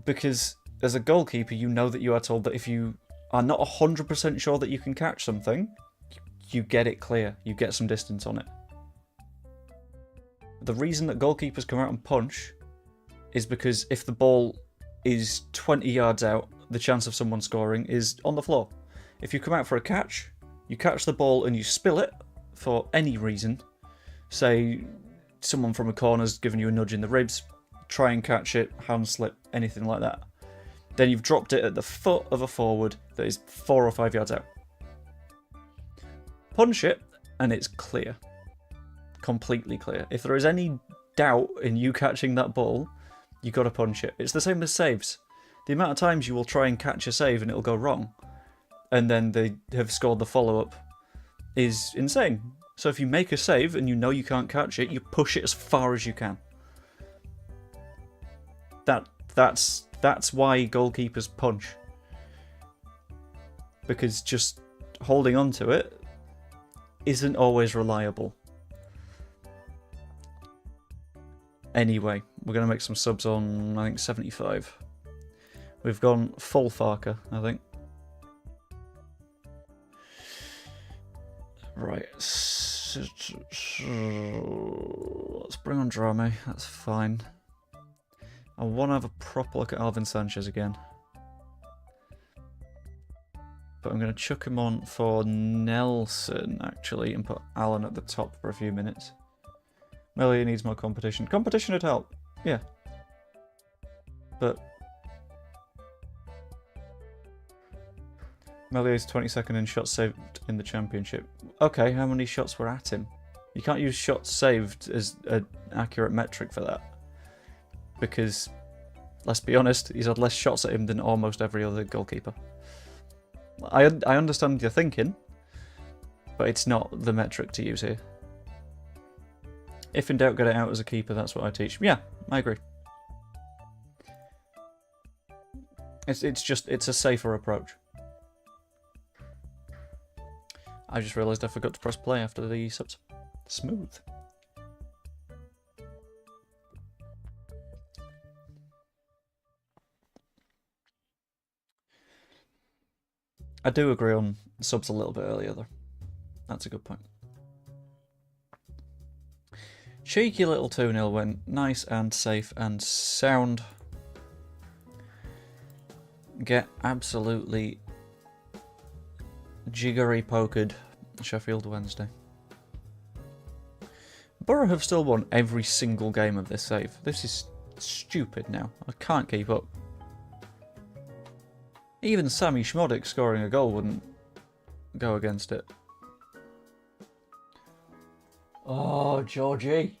Because as a goalkeeper, you know that you are told that if you are not 100% sure that you can catch something, you get it clear. You get some distance on it. The reason that goalkeepers come out and punch is because if the ball is 20 yards out, the chance of someone scoring is on the floor. If you come out for a catch, you catch the ball and you spill it for any reason. Say someone from a corner's given you a nudge in the ribs, try and catch it, hand slip, anything like that. Then you've dropped it at the foot of a forward that is 4 or 5 yards out. Punch it and it's clear. Completely clear. If there is any doubt in you catching that ball, you got to punch it. It's the same as saves. The amount of times you will try and catch a save and it'll go wrong, and then they have scored the follow-up, is insane. So if you make a save and you know you can't catch it, you push it as far as you can. That's why goalkeepers punch. Because just holding on to it isn't always reliable. Anyway, We're going to make some subs on, I think, 75. We've gone full Farker, I think. Right. Let's bring on Drame. That's fine. I want to have a proper look at Alvin Sanchez again. But I'm going to chuck him on for Nelson, actually, and put Alan at the top for a few minutes. Melia needs more competition. Competition would help, yeah. But Melia's 22nd in shots saved in the championship. Okay, how many shots were at him? You can't use shots saved as an accurate metric for that. Because, let's be honest, he's had less shots at him than almost every other goalkeeper. I understand your thinking, but it's not the metric to use here. If in doubt, get it out as a keeper, that's what I teach. Yeah, I agree. It's a safer approach. I just realised I forgot to press play after the subs. Smooth. I do agree on subs a little bit earlier, though. That's a good point. Cheeky little 2-0 went nice and safe and sound. Get absolutely jiggery-pokered Sheffield Wednesday. Borough have still won every single game of this save. This is stupid now. I can't keep up. Even Sammy Schmodic scoring a goal wouldn't go against it. Oh, Georgie.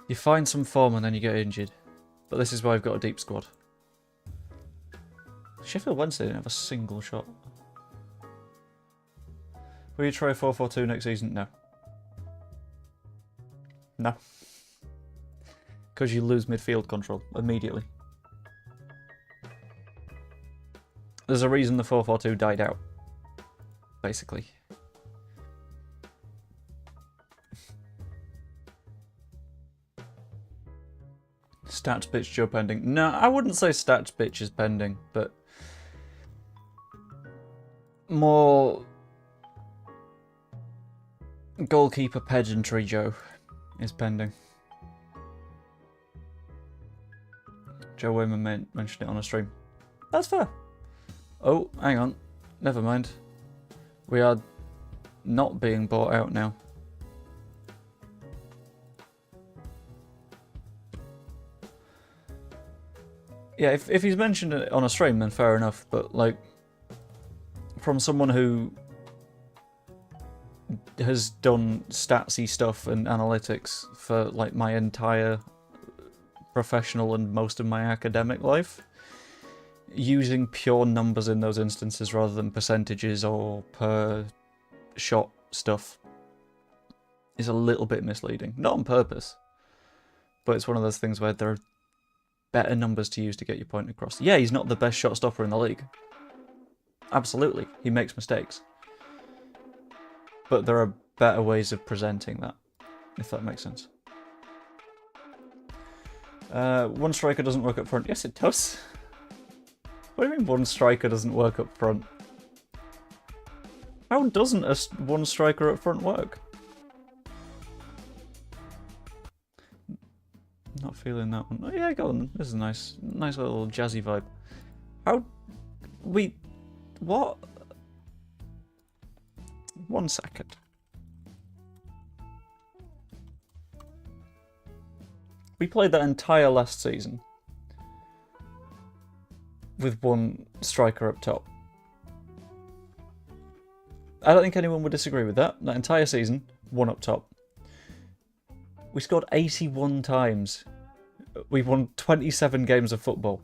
You find some form and then you get injured. But this is why I've got a deep squad. Sheffield Wednesday didn't have a single shot. Will you try 4-4-2 next season? No. No. Because you lose midfield control immediately. There's a reason the 4-4-2 died out, basically. Stats bitch Joe pending. No, I wouldn't say stats bitch is pending, but more goalkeeper pedantry Joe is pending. Joe Wayman mentioned it on a stream. That's fair. Oh, hang on. Never mind. We are not being bought out now. Yeah, if he's mentioned it on a stream, then fair enough. But, like, from someone who has done statsy stuff and analytics for, like, my entire professional and most of my academic life, using pure numbers in those instances rather than percentages or per shot stuff is a little bit misleading. Not on purpose, but it's one of those things where there are better numbers to use to get your point across. Yeah, he's not the best shot stopper in the league. Absolutely, he makes mistakes. But there are better ways of presenting that, if that makes sense. One striker doesn't work up front. Yes, it does. What do you mean one striker doesn't work up front? How doesn't one striker up front work? Not feeling that one. Oh yeah, go on. This is nice. Nice little jazzy vibe. How... What? 1 second. We played that entire last season with one striker up top. I don't think anyone would disagree with that. That entire season, one up top. We scored 81 times. We won 27 games of football.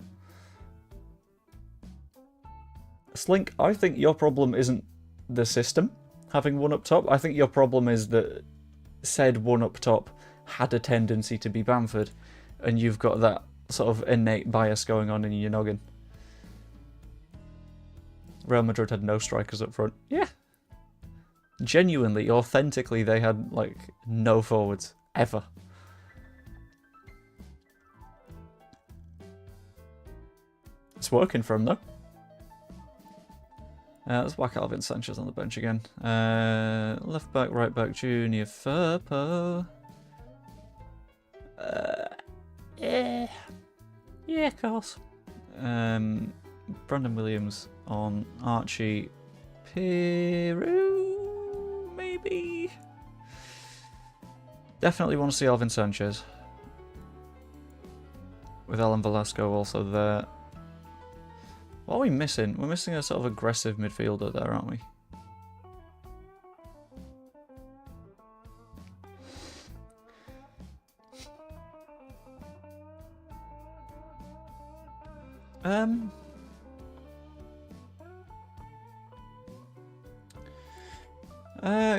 Slink, I think your problem isn't the system having one up top. I think your problem is that said one up top had a tendency to be Bamford, and you've got that sort of innate bias going on in your noggin. Real Madrid had no strikers up front. Yeah. Genuinely, authentically, they had, like, no forwards. Ever. It's working for him, though. Let's whack Alvin Sanchez on the bench again. Left back, right back, Junior Firpo. Yeah, of course. Brandon Williams on Archie Peru, maybe? Definitely want to see Alvin Sanchez. With Alan Velasco also there. What are we missing? We're missing a sort of aggressive midfielder there, aren't we?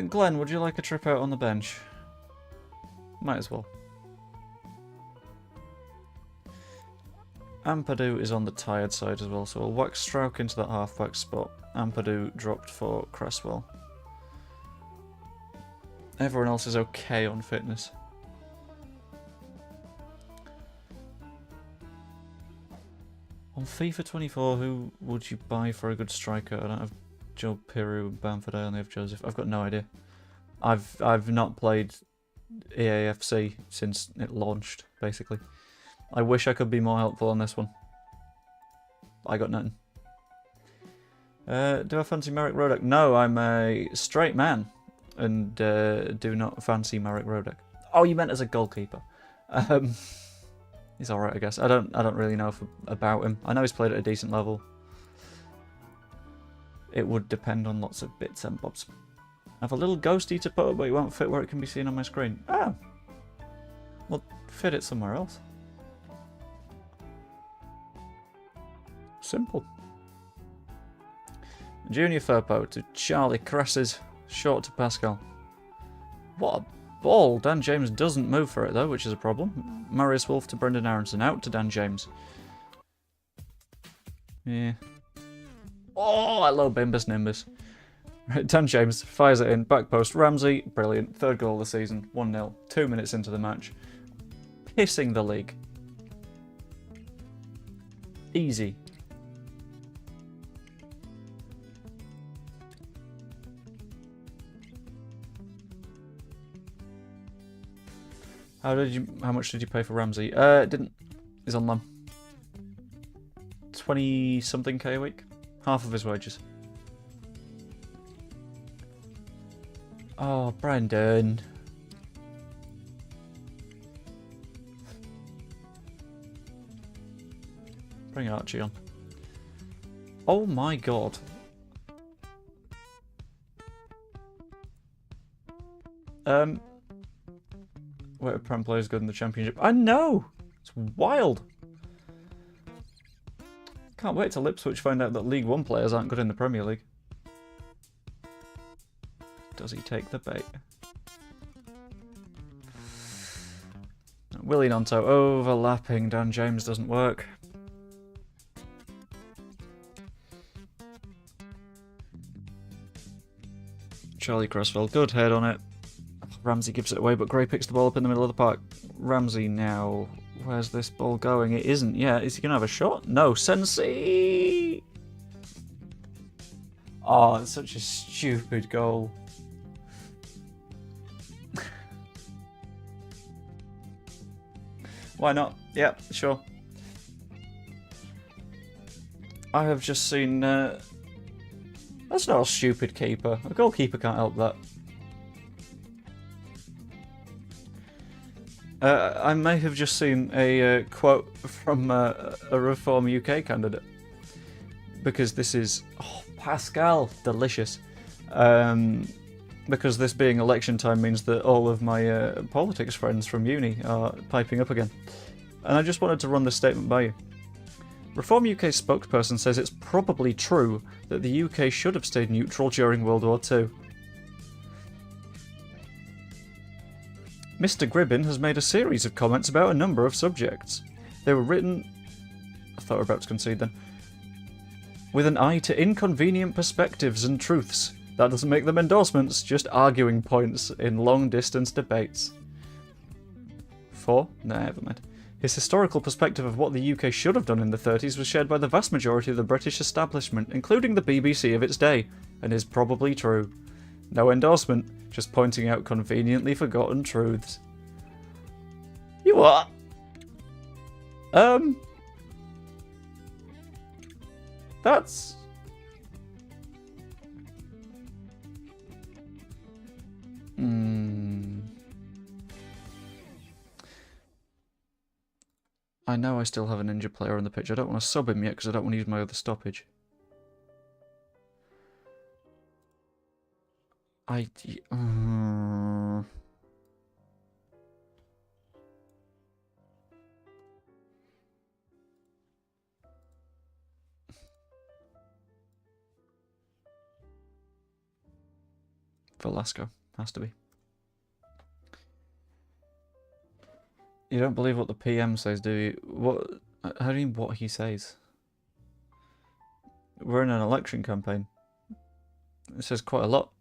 Glenn, would you like a trip out on the bench? Might as well. Ampadu is on the tired side as well, so we'll whack Strauch into that half-back spot. Ampadu dropped for Cresswell. Everyone else is okay on fitness. On FIFA 24, who would you buy for a good striker? I don't have Joe Peru, Bamford, I only have Joseph. I've got no idea. I've not played EAFC since it launched, basically. I wish I could be more helpful on this one. I got nothing. Do I fancy Marek Rodek? No, I'm a straight man and do not fancy Marek Rodek. Oh, you meant as a goalkeeper. He's alright, I guess. I don't really know about him. I know he's played at a decent level. It would depend on lots of bits and bobs. I have a little ghosty to put, but it won't fit where it can be seen on my screen. Ah! Well, fit it somewhere else. Simple. Junior Firpo to Charlie Cress's, short to Pascal. What a ball! Dan James doesn't move for it though, which is a problem. Marius Wolf to Brendan Aronson, out to Dan James. Yeah. Oh, hello Bimbus Nimbus. Right, Dan James fires it in, back post, Ramsey, brilliant. Third goal of the season, 1-0, 2 minutes into the match. Pissing the league. Easy. How much did you pay for Ramsey? Didn't. He's on loan. 20-something K a week. Half of his wages. Oh, Brandon. Bring Archie on. Oh my god. Wait, a Prem player is good in the Championship. I know! It's wild! Can't wait till Ipswich find out that League One players aren't good in the Premier League. Does he take the bait? Willie Nonto overlapping. Dan James doesn't work. Charlie Cresswell, good head on it. Ramsey gives it away, but Gray picks the ball up in the middle of the park. Ramsey now. Where's this ball going? It isn't yet. Is he going to have a shot? No. Sensi! Oh, it's such a stupid goal. Why not? Yeah, sure. I have just seen... That's not a stupid keeper. A goalkeeper can't help that. I may have just seen a quote from a Reform UK candidate. Because this is... Oh, Pascal! Delicious. Because this being election time means that all of my politics friends from uni are piping up again. And I just wanted to run this statement by you. Reform UK spokesperson says it's probably true that the UK should have stayed neutral during World War II. Mr. Gribbin has made a series of comments about a number of subjects. They were written... I thought we were about to concede then. With an eye to inconvenient perspectives and truths. That doesn't make them endorsements, just arguing points in long-distance debates. 4? Nah, never mind. His historical perspective of what the UK should have done in the 30s was shared by the vast majority of the British establishment, including the BBC of its day, and is probably true. No endorsement, just pointing out conveniently forgotten truths. You what? That's... I know I still have an injured player on the pitch. I don't want to sub him yet because I don't want to use my other stoppage. Velasco. Has to be. You don't believe what the PM says, do you? What? How do you mean what he says? We're in an election campaign. It says quite a lot.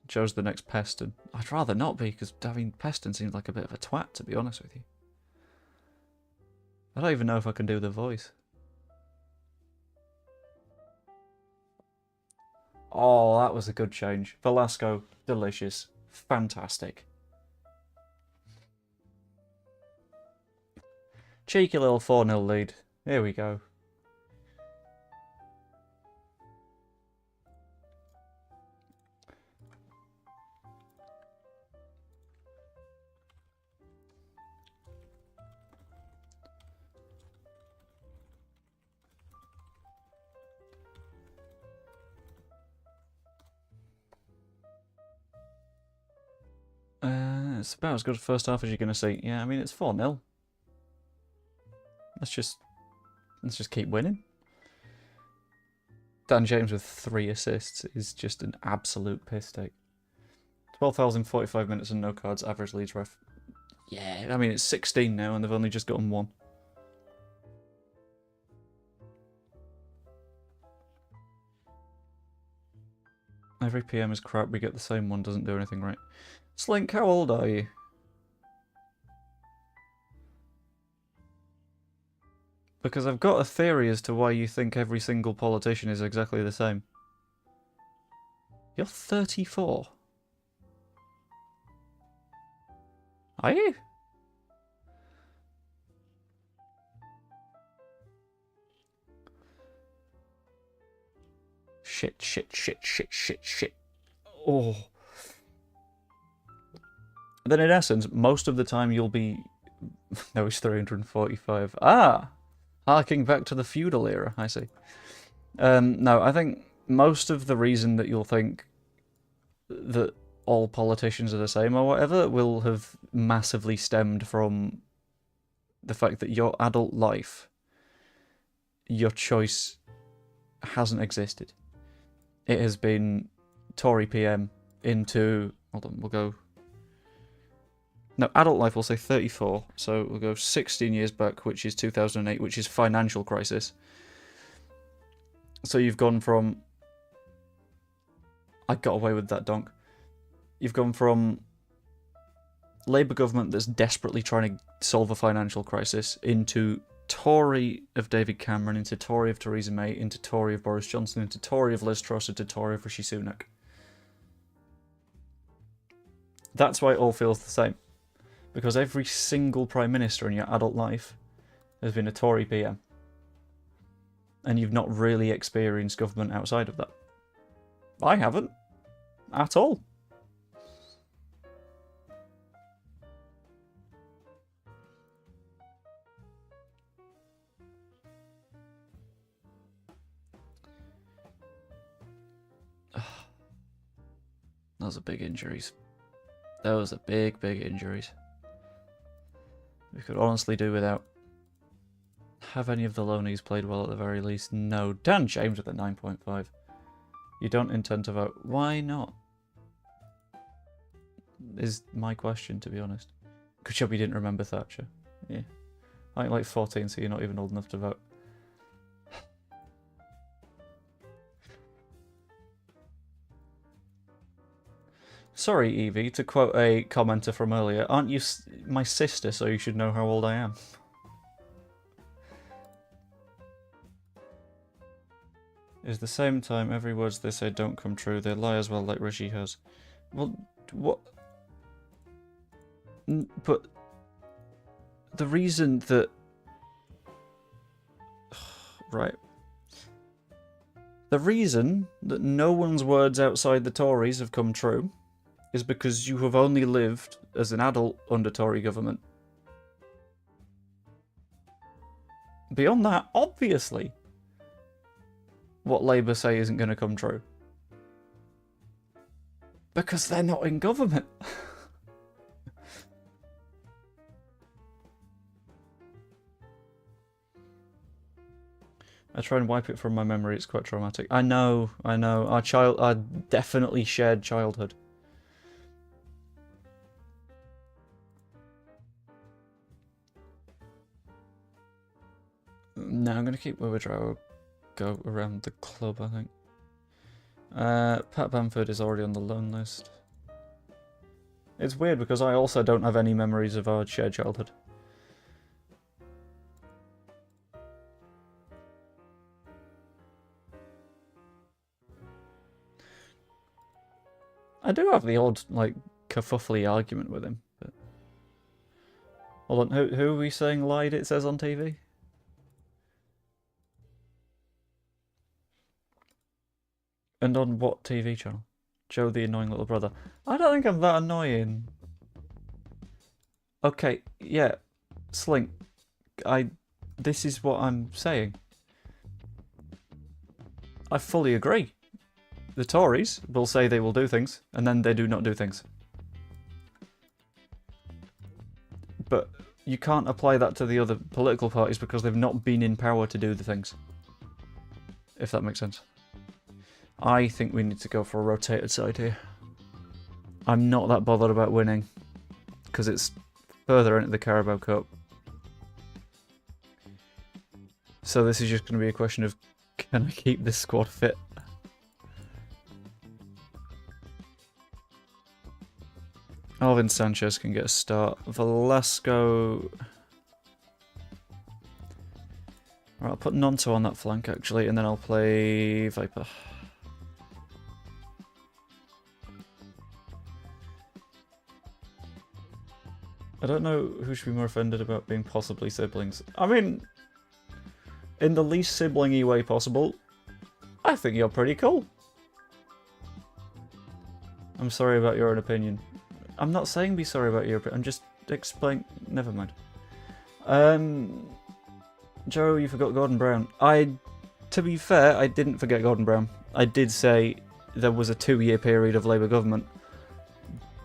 Joe's the next Peston. I'd rather not be, because Peston seems like a bit of a twat, to be honest with you. I don't even know if I can do the voice. Oh, that was a good change. Velasco, delicious. Fantastic. Cheeky little 4-0 lead. Here we go. It's about as good a first half as you're going to see. Yeah, I mean, it's 4-0. Let's just keep winning. Dan James with 3 assists is just an absolute piss take. 12,045 minutes and no cards, average Leeds ref. Yeah, I mean, it's 16 now and they've only just gotten 1. Every PM is crap, we get the same one, doesn't do anything right. Slink, how old are you? Because I've got a theory as to why you think every single politician is exactly the same. You're 34. Are you? Shit. Oh. Then in essence, most of the time you'll be... No, it's 345. Ah! Harking back to the feudal era, I see. No, I think most of the reason that you'll think that all politicians are the same or whatever will have massively stemmed from the fact that your adult life, your choice hasn't existed. It has been Tory PM into... Hold on, we'll go... No, adult life, we'll say 34. So we'll go 16 years back, which is 2008, which is financial crisis. So you've gone from... I got away with that, donk. You've gone from Labour government that's desperately trying to solve a financial crisis into Tory of David Cameron, into Tory of Theresa May, into Tory of Boris Johnson, into Tory of Liz Truss, into Tory of Rishi Sunak. That's why it all feels the same. Because every single Prime Minister in your adult life has been a Tory PM. And you've not really experienced government outside of that. I haven't. At all. Those are big injuries. Those are big injuries. We could honestly do without. Have any of the loanies played well at the very least? No. Dan James with a 9.5. You don't intend to vote. Why not? Is my question, to be honest. Good job you didn't remember Thatcher. Yeah. I think like 14, so you're not even old enough to vote. Sorry, Evie, to quote a commenter from earlier, aren't you my sister, so you should know how old I am? Is the same time every words they say don't come true. They lie as well, like Rishi has. Well, what? But the reason that... Right. The reason that no one's words outside the Tories have come true is because you have only lived as an adult under Tory government. Beyond that, obviously, what Labour say isn't going to come true. Because they're not in government. I try and wipe it from my memory, it's quite traumatic. I know. I definitely shared childhood. No, I'm going to keep Wibidrow go around the club, I think. Pat Bamford is already on the loan list. It's weird because I also don't have any memories of our shared childhood. I do have the odd, like, kerfuffly argument with him. But... Hold on, who are we saying lied, it says on TV? And on what TV channel? Joe the annoying little brother. I don't think I'm that annoying. Okay, yeah. Slink. This is what I'm saying. I fully agree. The Tories will say they will do things, and then they do not do things. But you can't apply that to the other political parties because they've not been in power to do the things. If that makes sense. I think we need to go for a rotated side here. I'm not that bothered about winning, because it's further into the Carabao Cup. So this is just going to be a question of, can I keep this squad fit? Alvin Sanchez can get a start. Velasco... Right, I'll put Nonto on that flank, actually, and then I'll play Viper. I don't know who should be more offended about being possibly siblings. I mean, in the least sibling-y way possible, I think you're pretty cool. I'm sorry about your own opinion. I'm not saying be sorry about your opinion, I'm just explaining... Never mind. Joe, you forgot Gordon Brown. To be fair, I didn't forget Gordon Brown. I did say there was a 2-year period of Labour government.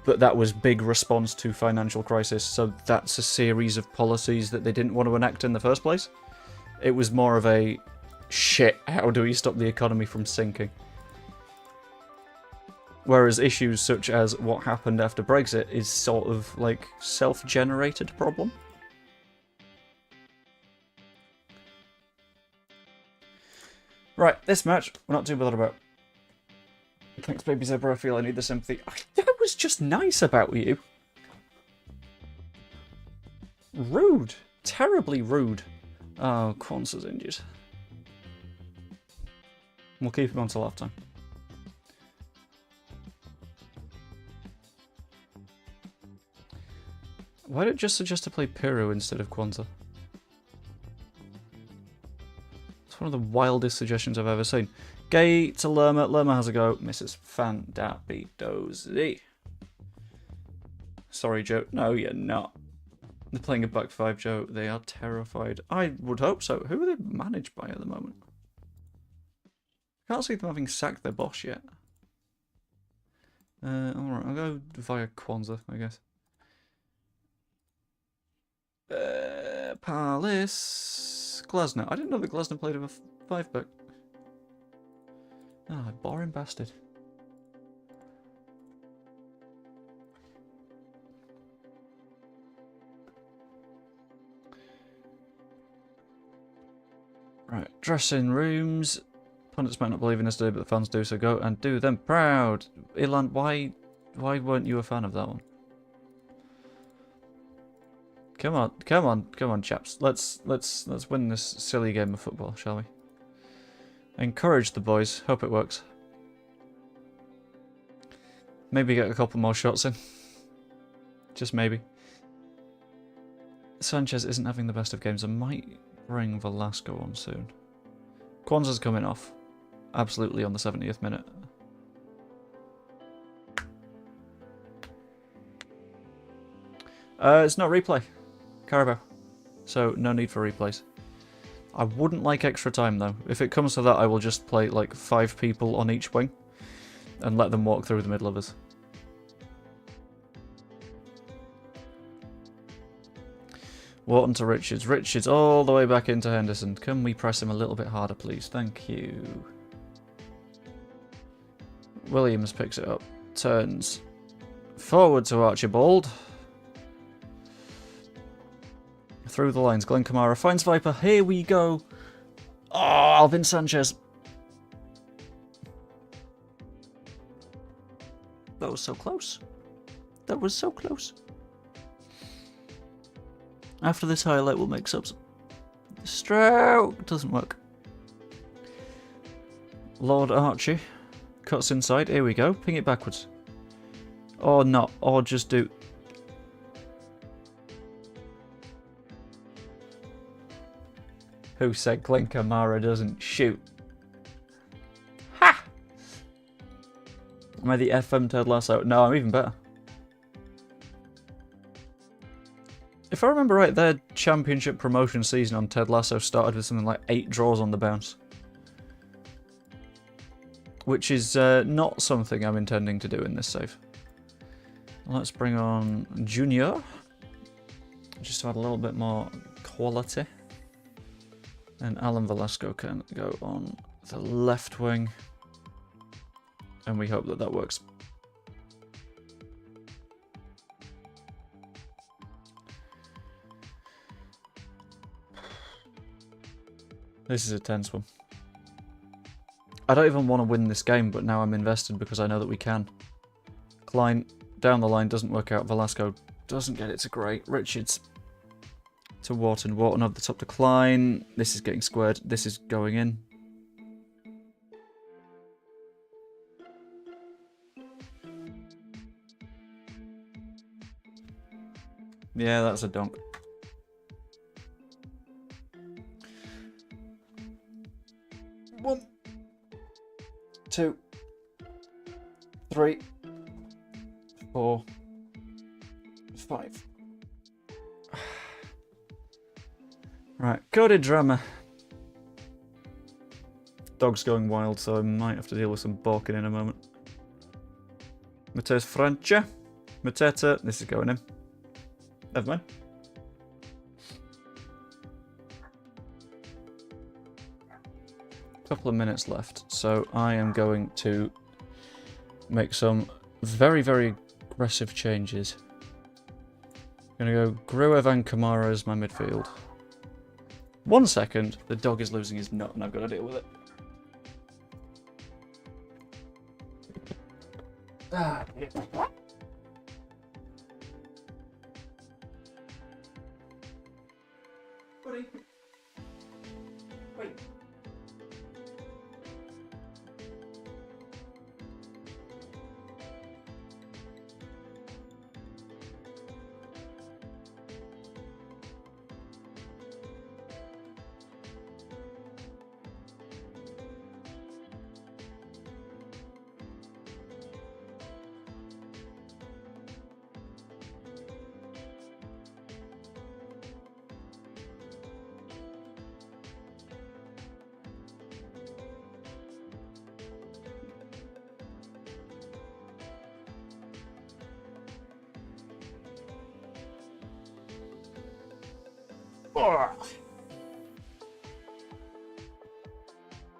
But that was big response to financial crisis, so that's a series of policies that they didn't want to enact in the first place. It was more of a, shit, how do we stop the economy from sinking? Whereas issues such as what happened after Brexit is sort of like self-generated problem. Right, this match, we're not too bothered about. Thanks, Baby Zebra, I feel I need the sympathy. That was just nice about you. Rude. Terribly rude. Oh, Quanza's injured. We'll keep him until half-time. Why did it just suggest to play Piru instead of Quanza? It's one of the wildest suggestions I've ever seen. Gay to Lerma. Lerma has a go. Misses Fandabidozy. Sorry, Joe. No, you're not. They're playing a back five, Joe. They are terrified. I would hope so. Who are they managed by at the moment? I can't see them having sacked their boss yet. Alright, I'll go via Kwanzaa, I guess. Palace. Glasner. I didn't know that Glasner played with a 5-back. Ah, boring bastard. Right, dressing rooms. Pundits might not believe in us today, but the fans do, so go and do them proud. Ilan, why Why weren't you a fan of that one? Come on, come on, come on, chaps. Let's win this silly game of football, shall we? Encourage the boys. Hope it works. Maybe get a couple more shots in. Just maybe. Sanchez isn't having the best of games. I might bring Velasco on soon. Kwanzaa's coming off. Absolutely on the 70th minute. It's not replay. Carabao. So no need for replays. I wouldn't like extra time though. If it comes to that, I will just play like 5 people on each wing and let them walk through the middle of us. Wharton to Richards. Richards all the way back into Henderson. Can we press him a little bit harder, please? Thank you. Williams picks it up. Turns. Forward to Archibald. Through the lines. Glenn Kamara finds Viper. Here we go. Oh, Alvin Sanchez. That was so close. That was so close. After this highlight, we'll make subs. Stroke doesn't work. Lord Archie cuts inside. Here we go. Ping it backwards. Or not. Or just do. Who said Glenn Kamara doesn't shoot? Ha! Am I the FM Ted Lasso? No, I'm even better. If I remember right, their championship promotion season on Ted Lasso started with something like 8 draws on the bounce. Which is not something I'm intending to do in this save. Let's bring on Junior. Just to add a little bit more quality. And Alan Velasco can go on the left wing. And we hope that that works. This is a tense one. I don't even want to win this game, but now I'm invested because I know that we can. Klein, down the line, doesn't work out. Velasco doesn't get it to Gray. Richards to Wharton. Wharton over the top to Klein. This is getting squared. This is going in. Yeah, that's a donk. One, 2, 3, 4, 5. Right, coded drama. Dog's going wild, so I might have to deal with some barking in a moment. Mateus Francia. Mateta. This is going in. Never mind. Couple of minutes left, so I am going to make some very, very aggressive changes. I'm going to go Gruev and Kamara as my midfield. 1 second, the dog is losing his nut and I've got to deal with it. Ah, yeah. Buddy. Wait.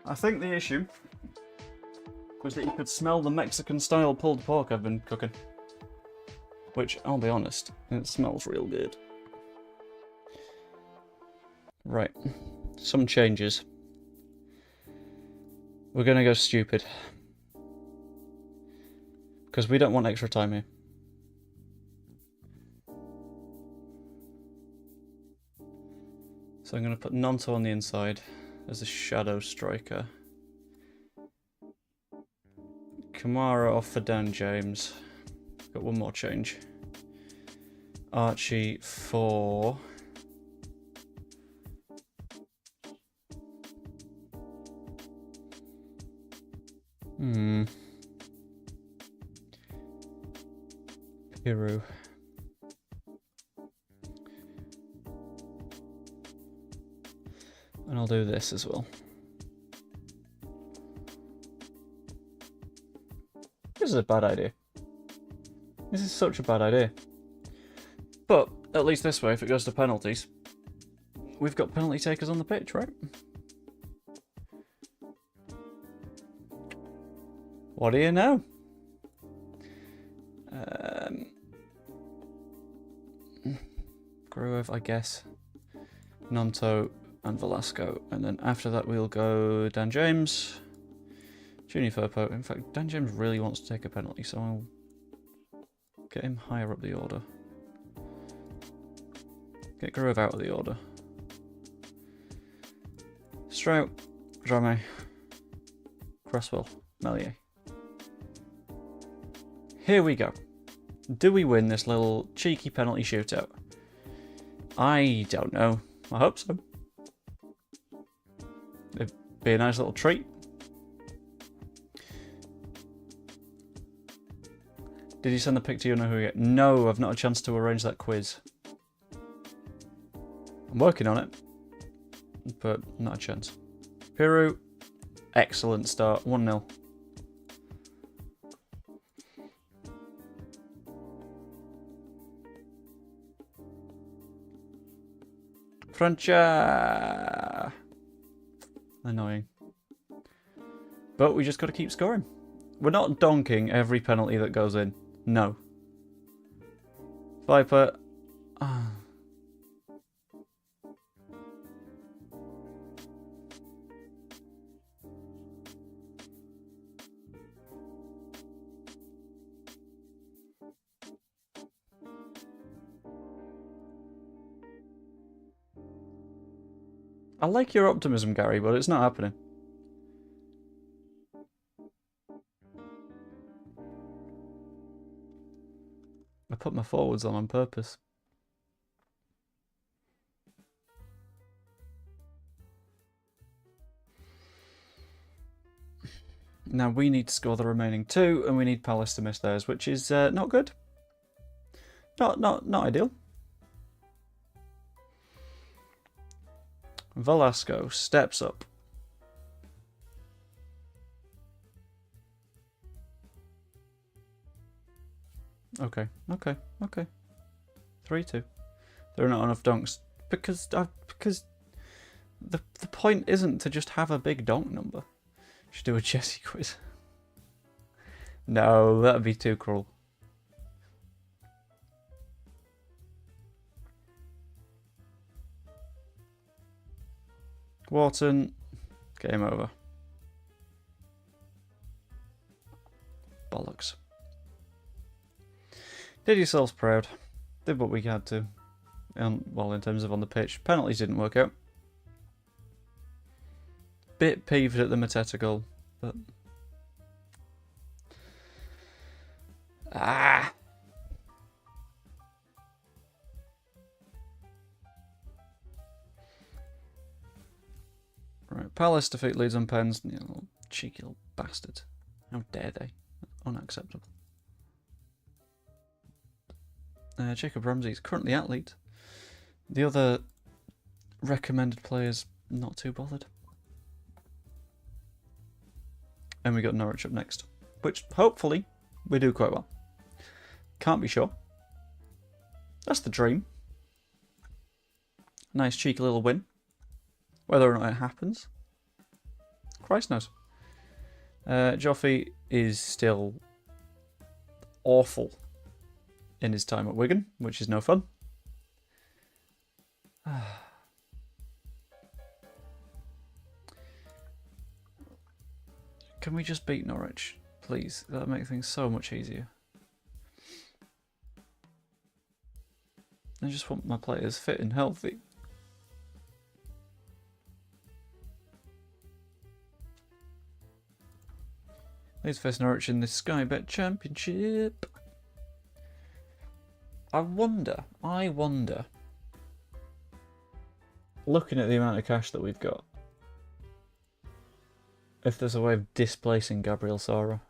I think the issue was that you could smell the Mexican-style pulled pork I've been cooking. Which, I'll be honest, it smells real good. Right, some changes. We're gonna go stupid. because we don't want extra time here. So I'm going to put Nonto on the inside as a shadow striker. Kamara off for Dan James. Got one more change. Archie for... Piru. And I'll do this as well. This is a bad idea. This is such a bad idea. But at least this way, if it goes to penalties, we've got penalty takers on the pitch, right? What do you know? Gruev, I guess. Nonto and Velasco. And then after that we'll go Dan James. Junior Firpo. In fact, Dan James really wants to take a penalty, so I'll get him higher up the order. Get Gruev out of the order. Strout, Drame, Cresswell, Melier. Here we go. Do we win this little cheeky penalty shootout? I don't know. I hope so. It'd be a nice little treat. Did you send the pic to you? Know who you get? No, I've not had a chance to arrange that quiz. I'm working on it, but not a chance. Piru, excellent start. 1-0. Francia! Annoying. But we just got to keep scoring. We're not donking every penalty that goes in. No. Viper. I like your optimism, Gary, but it's not happening. I put my forwards on purpose. Now we need to score the remaining 2, and we need Palace to miss theirs, which is not good. Not ideal. Velasco steps up. Okay. 3-2. There are not enough donks because the point isn't to just have a big donk number. Should do a Jesse quiz. No, that'd be too cruel. Wharton, game over. Bollocks. Did yourselves proud. Did what we had to. Well, in terms of on the pitch. Penalties didn't work out. Bit peeved at the Mateta goal, but... Right, Palace defeat Leeds on pens. You little cheeky little bastard. How dare they? Unacceptable. Jacob Ramsey is currently at Leeds. The other recommended players, not too bothered. And we got Norwich up next, which hopefully we do quite well. Can't be sure. That's the dream. Nice cheeky little win. Whether or not it happens, Christ knows. Joffrey is still awful in his time at Wigan, which is no fun. Can we just beat Norwich, please. That'll make things so much easier. I just want my players fit and healthy. Leeds face Norwich in the Sky Bet Championship. I wonder, looking at the amount of cash that we've got, if there's a way of displacing Gabriel Sara.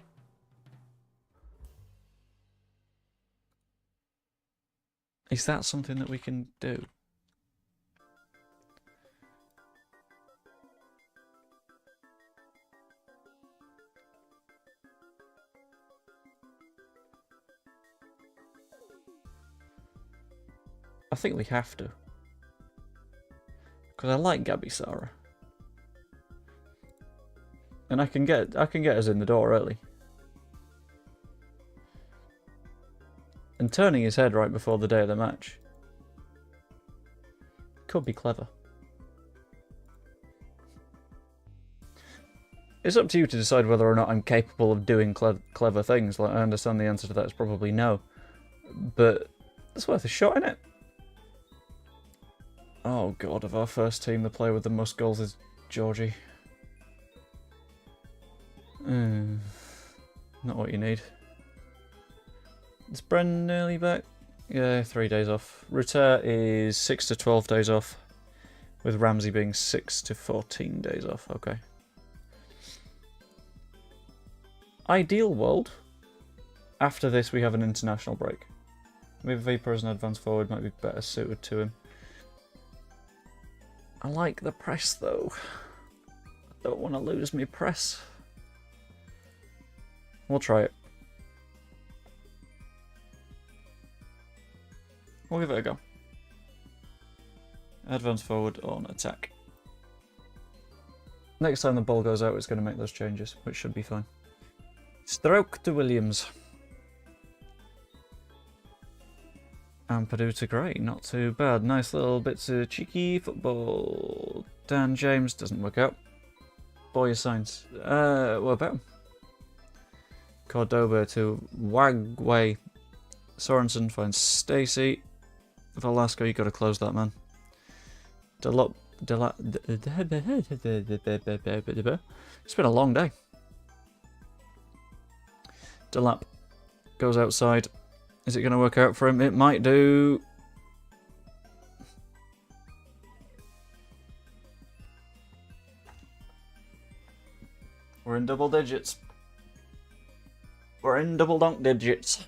Is that something that we can do? I think we have to. Because I like Gabby Sara. And I can get us in the door early. And turning his head right before the day of the match could be clever. It's up to you to decide whether or not I'm capable of doing clever things. Like, I understand the answer to that is probably no. But it's worth a shot, innit? Oh god, of our first team, the player with the most goals is Georgie. Not what you need. Is Bren nearly back? Yeah, 3 days off. Rutter is 6 to 12 days off, with Ramsey being 6 to 14 days off. Okay. Ideal world. After this, we have an international break. Maybe Vapor as an advanced forward might be better suited to him. I like the press, though. I don't want to lose me press. We'll try it. We'll give it a go. Advance forward on attack. Next time the ball goes out, it's going to make those changes, which should be fine. Stroke to Williams. And Purdue to Gray, not too bad. Nice little bits of cheeky football. Dan James doesn't work out. Boy signs. What about him? Cordoba to Wagway. Sorensen finds Stacey. Velasco, you got to close that, man. It's been a long day. Delap goes outside. Is it going to work out for him? It might do. We're in double digits. We're in double donk digits.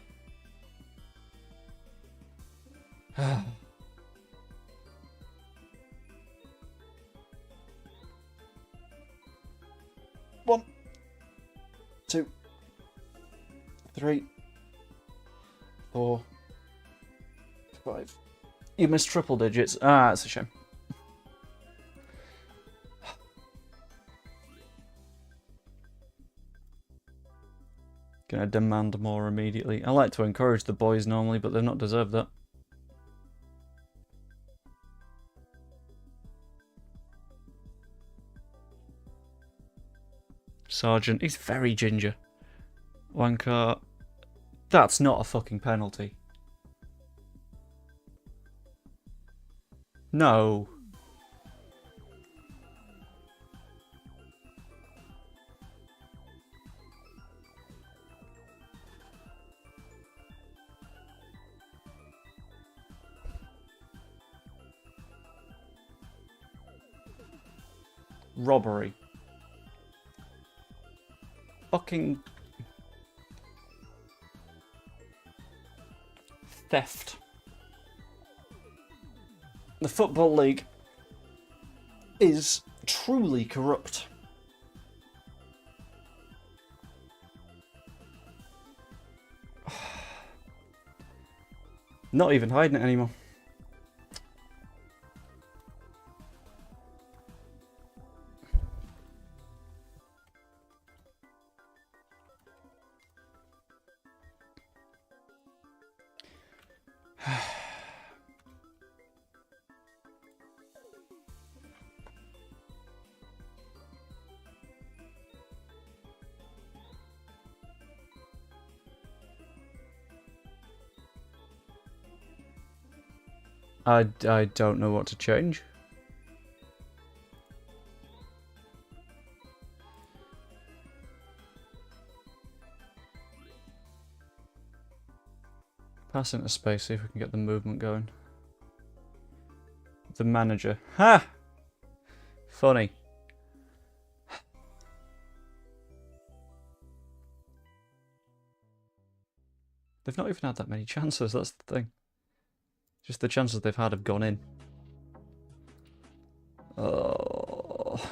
1, 2, 3, 4, 5. You missed triple digits. Ah, that's a shame. Gonna demand more immediately. I like to encourage the boys normally, but they've not deserved that. Sergeant, he's very ginger. Wanker. That's not a fucking penalty. No. Robbery. Fucking theft. The Football League is truly corrupt. Not even hiding it anymore. I don't know what to change. Pass into space, see if we can get the movement going. The manager. Ha! Funny. They've not even had that many chances, that's the thing. Just the chances they've had have gone in. Oh.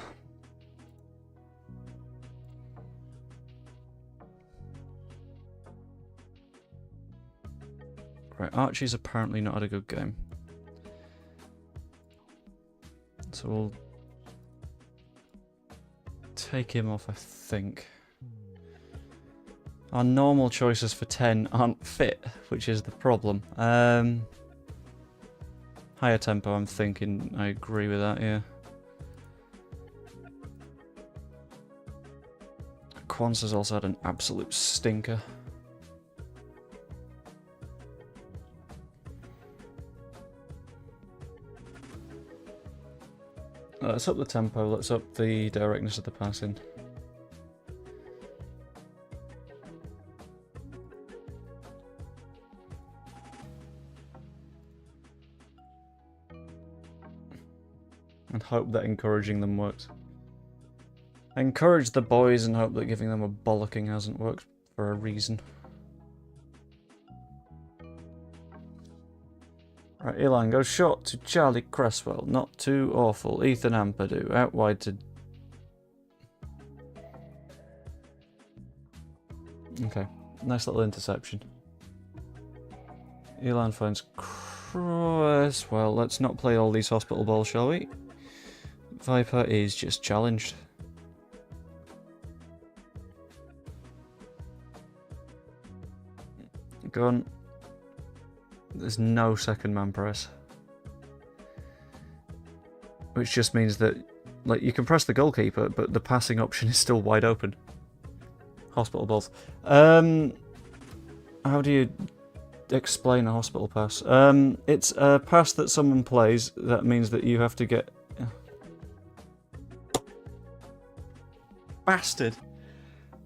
Right, Archie's apparently not had a good game. So we'll take him off, I think. Our normal choices for 10 aren't fit, which is the problem. Higher tempo, I'm thinking. I agree with that, yeah. Kwanzaa's also had an absolute stinker. Let's up the tempo, let's up the directness of the passing. And hope that encouraging them works. Encourage the boys and hope that giving them a bollocking hasn't worked for a reason. Right, Elan goes short to Charlie Cresswell. Not too awful. Ethan Ampadu out wide to... Okay, nice little interception. Elan finds Cresswell. Let's not play all these hospital balls, shall we? Viper is just challenged. Go on. There's no second man press. Which just means that, like, you can press the goalkeeper, but the passing option is still wide open. Hospital balls. How do you explain a hospital pass? It's a pass that someone plays. That means that you have to get... Bastard!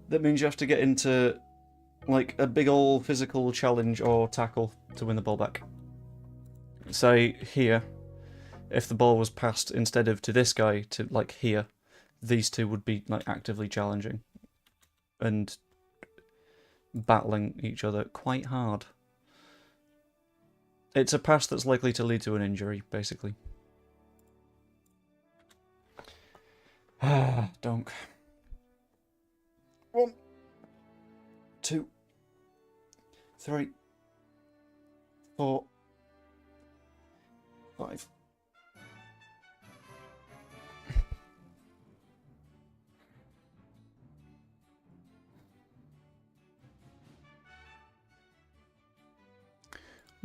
That means you have to get into, like, a big ol' physical challenge or tackle to win the ball back. Say, here, if the ball was passed instead of to this guy to, like, here, these two would be, like, actively challenging and battling each other quite hard. It's a pass that's likely to lead to an injury, basically. Donk. 1, 2, 3, 4, 5.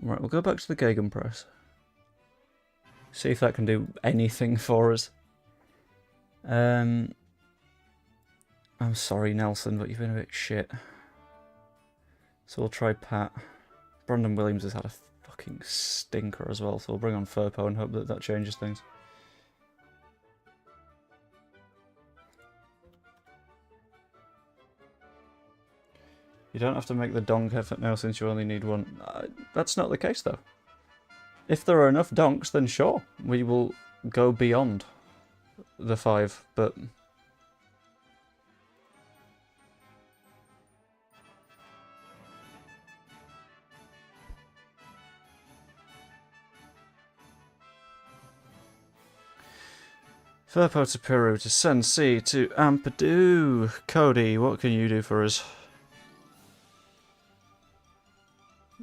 Right, we'll go back to the Gegenpress. See if that can do anything for us. I'm sorry, Nelson, but you've been a bit shit. So we'll try Pat. Brandon Williams has had a fucking stinker as well, so we'll bring on Firpo and hope that that changes things. You don't have to make the donk effort now since you only need one. That's not the case, though. If there are enough donks, then sure, we will go beyond the 5, but... Firpo to Peru to Sensi to Ampadu. Cody, what can you do for us?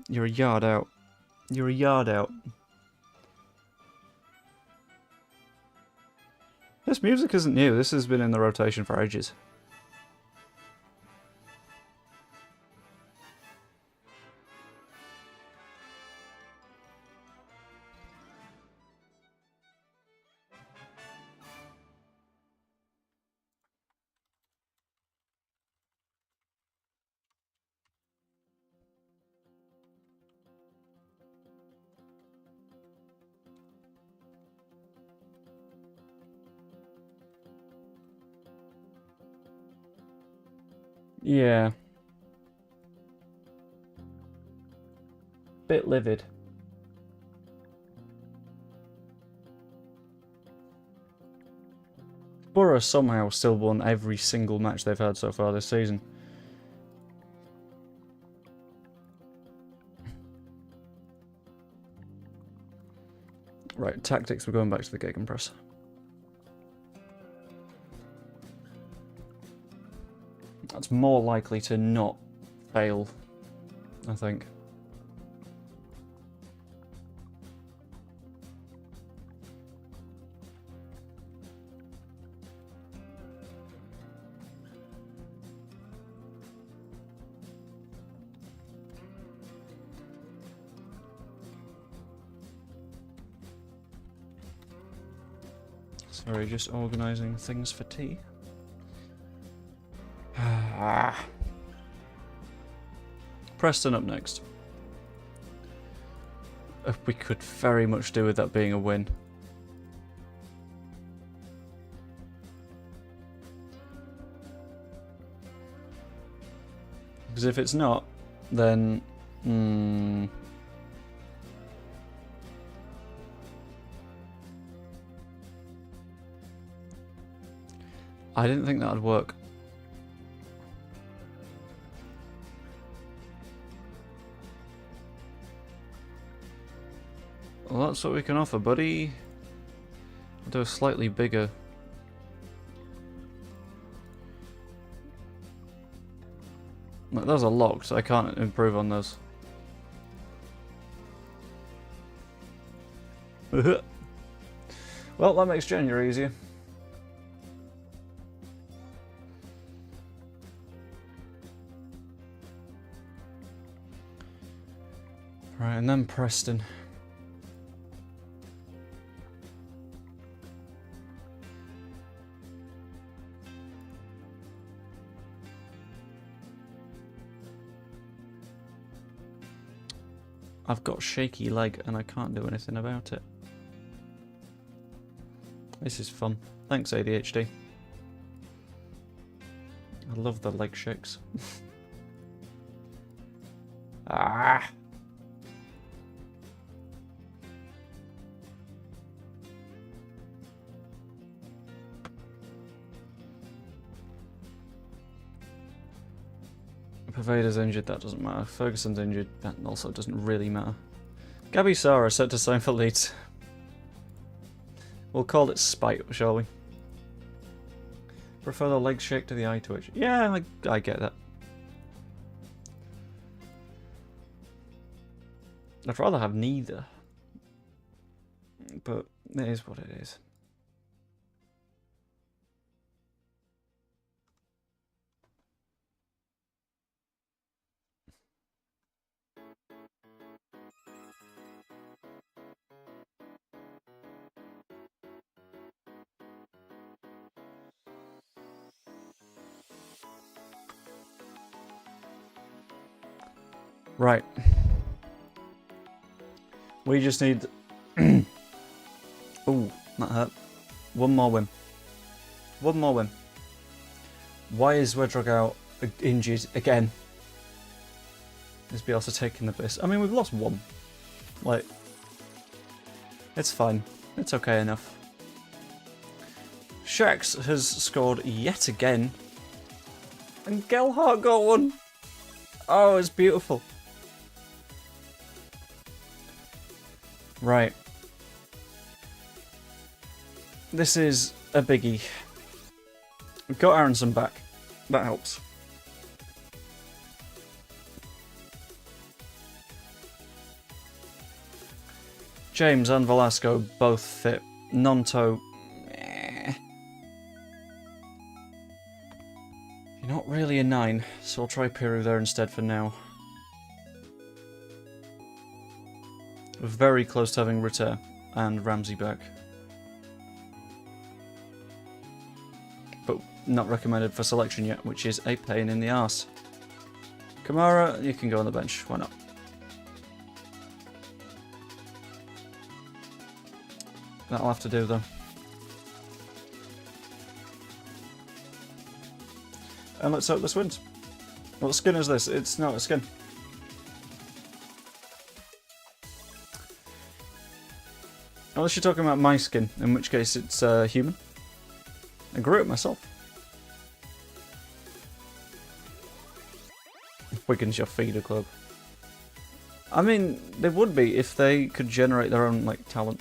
You're a yard out. You're a yard out. This music isn't new. This has been in the rotation for ages. Yeah. Bit livid. Borough somehow still won every single match they've had so far this season. Right, tactics, we're going back to the gegenpress. That's more likely to not fail, I think. Sorry, just organising things for tea. Preston up next. We could very much do with that being a win. Because if it's not, then... I didn't think that would work. Well, that's what we can offer, buddy. I'll do a slightly bigger... Like, those are locked, so I can't improve on those. Well, that makes January easier. Right, and then Preston. I've got shaky leg and I can't do anything about it. This is fun. Thanks, ADHD. I love the leg shakes. Ah! Pervader's injured, that doesn't matter. Ferguson's injured, that also doesn't really matter. Gabby Sara set to sign for Leeds. We'll call it spite, shall we? Prefer the leg shake to the eye twitch. Yeah, I get that. I'd rather have neither. But it is what it is. Right. We just need... Ooh, that hurt. One more win. One more win. Why is Wedrog out injured again? Is Bielsa taking the piss? I mean, we've lost one. Like, it's fine. It's okay enough. Shax has scored yet again. And Gelhart got one. Oh, it's beautiful. Right. This is a biggie. We've got Aronson back. That helps. James and Velasco both fit. Nonto... You're not really a 9, so I'll try Piru there instead for now. We're very close to having Ritter and Ramsey back. But not recommended for selection yet, which is a pain in the arse. Kamara, you can go on the bench, why not? That'll have to do though. And let's hope this wins. What skin is this? It's not a skin. Unless you're talking about my skin, in which case it's human. I grew it myself. Wigan's your feeder club. I mean, they would be if they could generate their own, like, talent.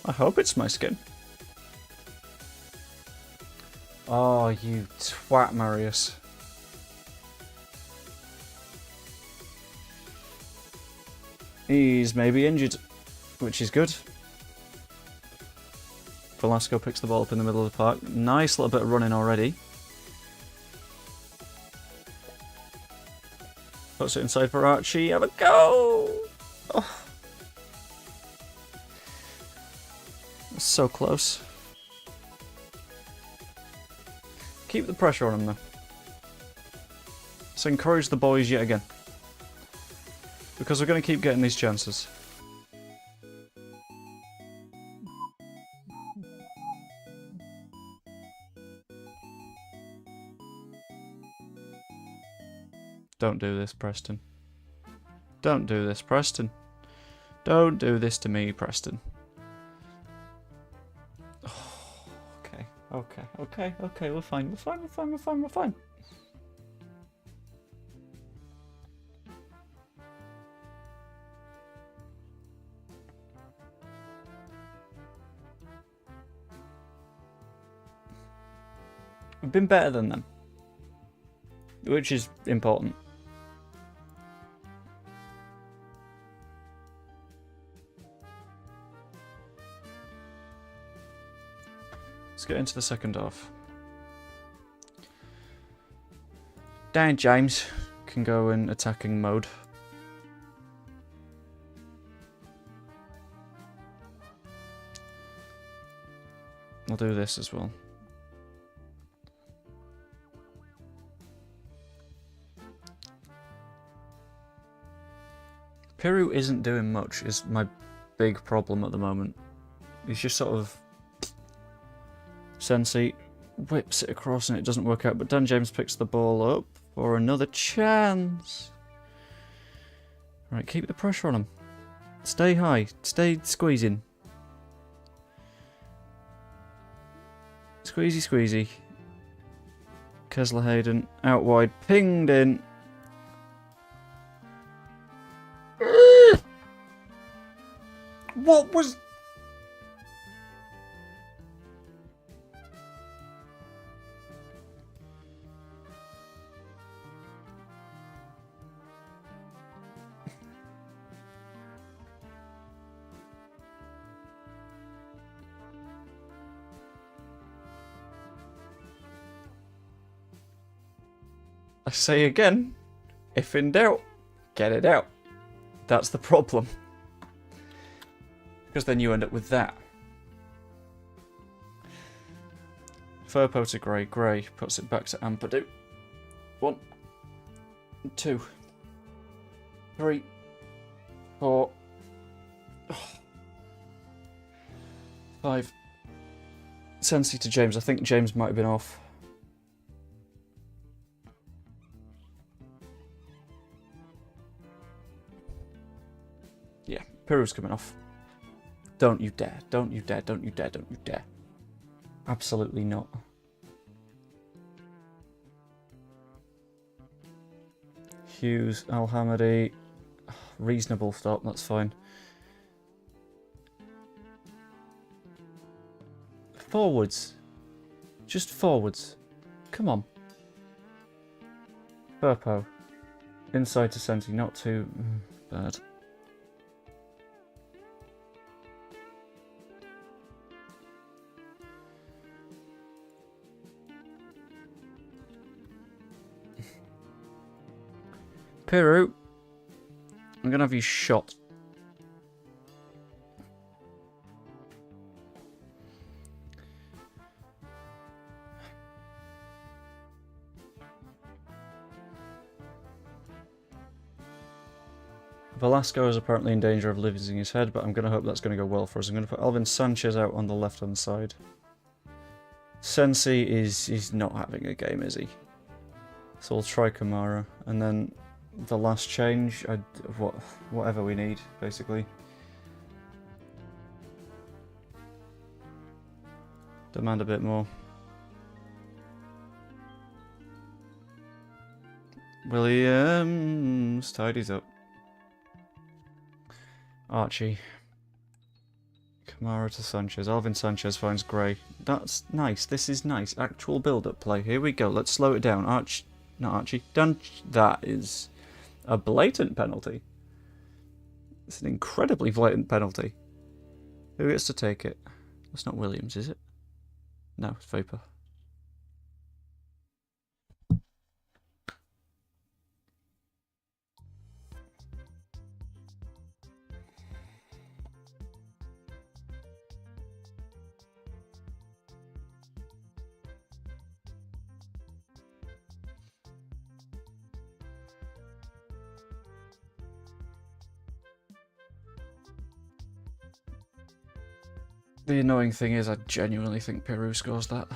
I hope it's my skin. Oh, you twat, Marius. He's maybe injured, which is good. Velasco picks the ball up in the middle of the park. Nice little bit of running already. Puts it inside for Archie. Have a go! Oh. So close. Keep the pressure on him though. So encourage the boys yet again. Because we're going to keep getting these chances. Don't do this, Preston. Don't do this, Preston. Don't do this to me, Preston. Oh, okay, we're fine, we're fine. We've been better than them. Which is important. Let's get into the second half. Dan James can go in attacking mode. I'll do this as well. Piru isn't doing much, is my big problem at the moment. He's just sort of... Sensi whips it across and it doesn't work out, but Dan James picks the ball up for another chance. Right, keep the pressure on him. Stay high, stay squeezing. Squeezy, squeezy. Kesler Hayden, out wide, pinged in. What was... I say again, if in doubt, get it out. That's the problem. Because then you end up with that. Furpo to Gray. Gray puts it back to Ampadu. 1, 2, 3, 4, 5. Sensi to James. I think James might have been off. Yeah, Piru's coming off. Don't you dare, don't you dare, don't you dare, don't you dare. Absolutely not. Hughes, Al-Hamadi. Reasonable stop, that's fine. Forwards. Just forwards. Come on. Burpo. Inside to Sensi, not too bad. Piru, I'm going to have you shot. Velasco is apparently in danger of losing his head, but I'm going to hope that's going to go well for us. I'm going to put Alvin Sanchez out on the left-hand side. Sensi is not having a game, is he? So we'll try Kamara, and then the last change, whatever we need, basically. Demand a bit more. Williams tidies up. Archie. Kamara to Sanchez. Alvin Sanchez finds Gray. That's nice. This is nice. Actual build-up play. Here we go. Let's slow it down. Not Archie. That is a blatant penalty. It's an incredibly blatant penalty. Who gets to take it? That's not Williams, is it? No, it's Vapor. The annoying thing is I genuinely think Peru scores that.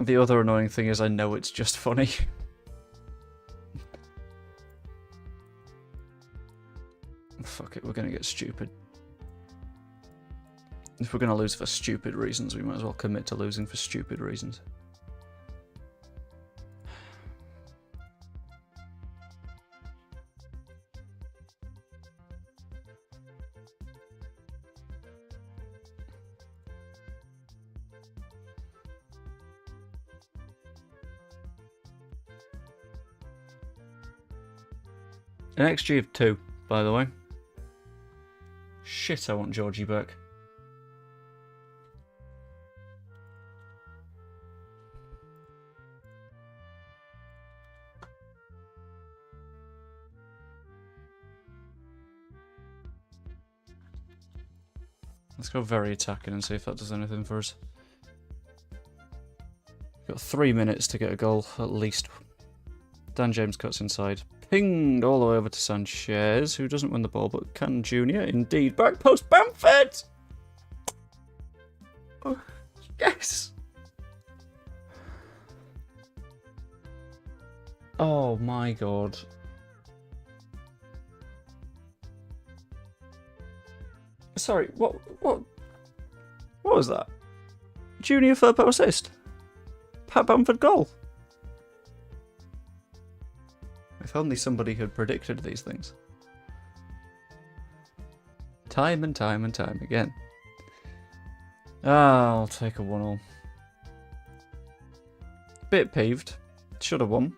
The other annoying thing is I know it's just funny. Fuck it, we're gonna get stupid. If we're gonna lose for stupid reasons, we might as well commit to losing for stupid reasons. An XG of 2, by the way. Shit, I want Georgie back. Let's go very attacking and see if that does anything for us. We've got 3 minutes to get a goal, at least. Dan James cuts inside. Pinged all the way over to Sanchez, who doesn't win the ball, but can Junior. Indeed. Back post, Bamford! Oh, yes! Oh my god. Sorry, what was that? Junior third power assist? Pat Bamford goal? If only somebody had predicted these things. Time and time and time again. I'll take a 1-1. Bit peeved. Should have won.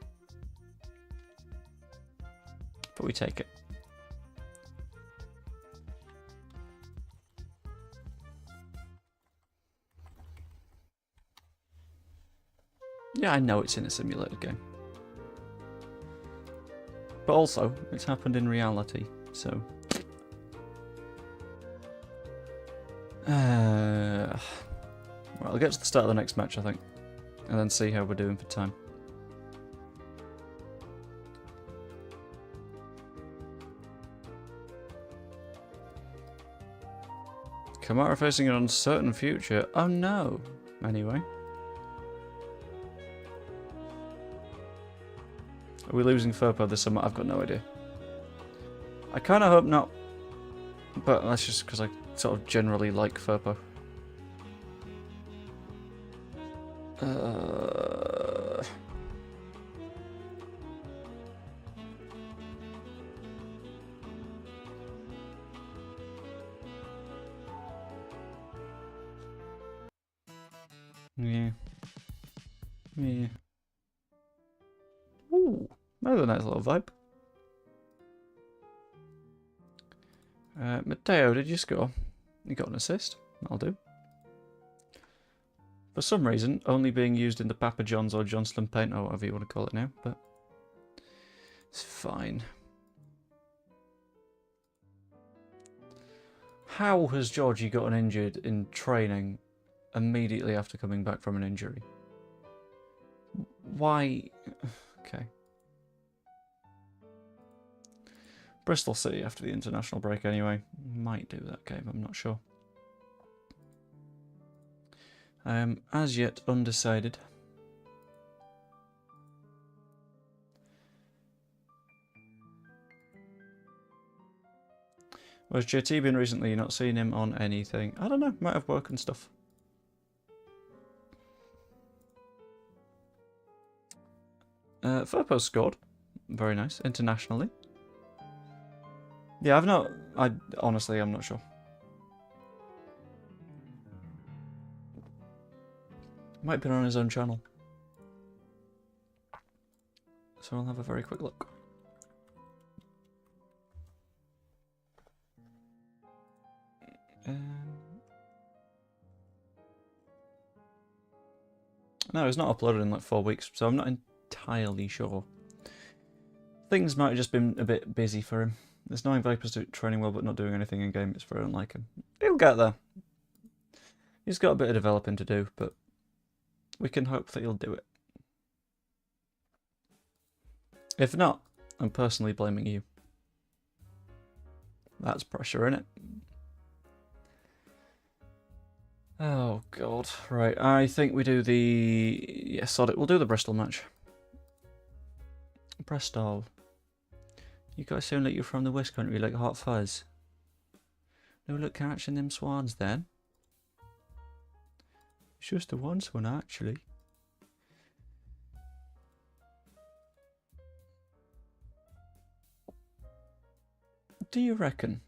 But we take it. Yeah, I know it's in a simulated game. But also, it's happened in reality, so... Well, I'll get to the start of the next match, I think. And then see how we're doing for time. Kamara facing an uncertain future. Oh no! Anyway. Are we losing Firpo this summer? I've got no idea. I kind of hope not. But that's just because I sort of generally like Firpo. Yeah. Yeah. Ooh. Another nice little vibe. Matteo, did you score? You got an assist. That'll do. For some reason, only being used in the Papa John's or Johnston paint, or whatever you want to call it now, but it's fine. How has Georgie gotten injured in training immediately after coming back from an injury? Why? Okay. Bristol City after the international break anyway. Might do that game, I'm not sure. I am as yet undecided. Where's JT been recently? Not seen him on anything. I don't know, might have work and stuff. Furpo scored. Very nice. Internationally. Yeah, honestly, I'm not sure. Might be on his own channel. So I'll have a very quick look. No, it's not uploaded in like 4 weeks, so I'm not entirely sure. Things might have just been a bit busy for him. There's no Vipers training well but not doing anything in game. It's very unlike him. He'll get there. He's got a bit of developing to do, but we can hope that he'll do it. If not, I'm personally blaming you. That's pressure, innit? Oh god. Right, I think we do the... Yeah, sod it. We'll do the Bristol match. Bristol. You guys sound like you're from the West Country, like Hot Fuzz. No look catching them swans then. It's just the one swan actually. Do you reckon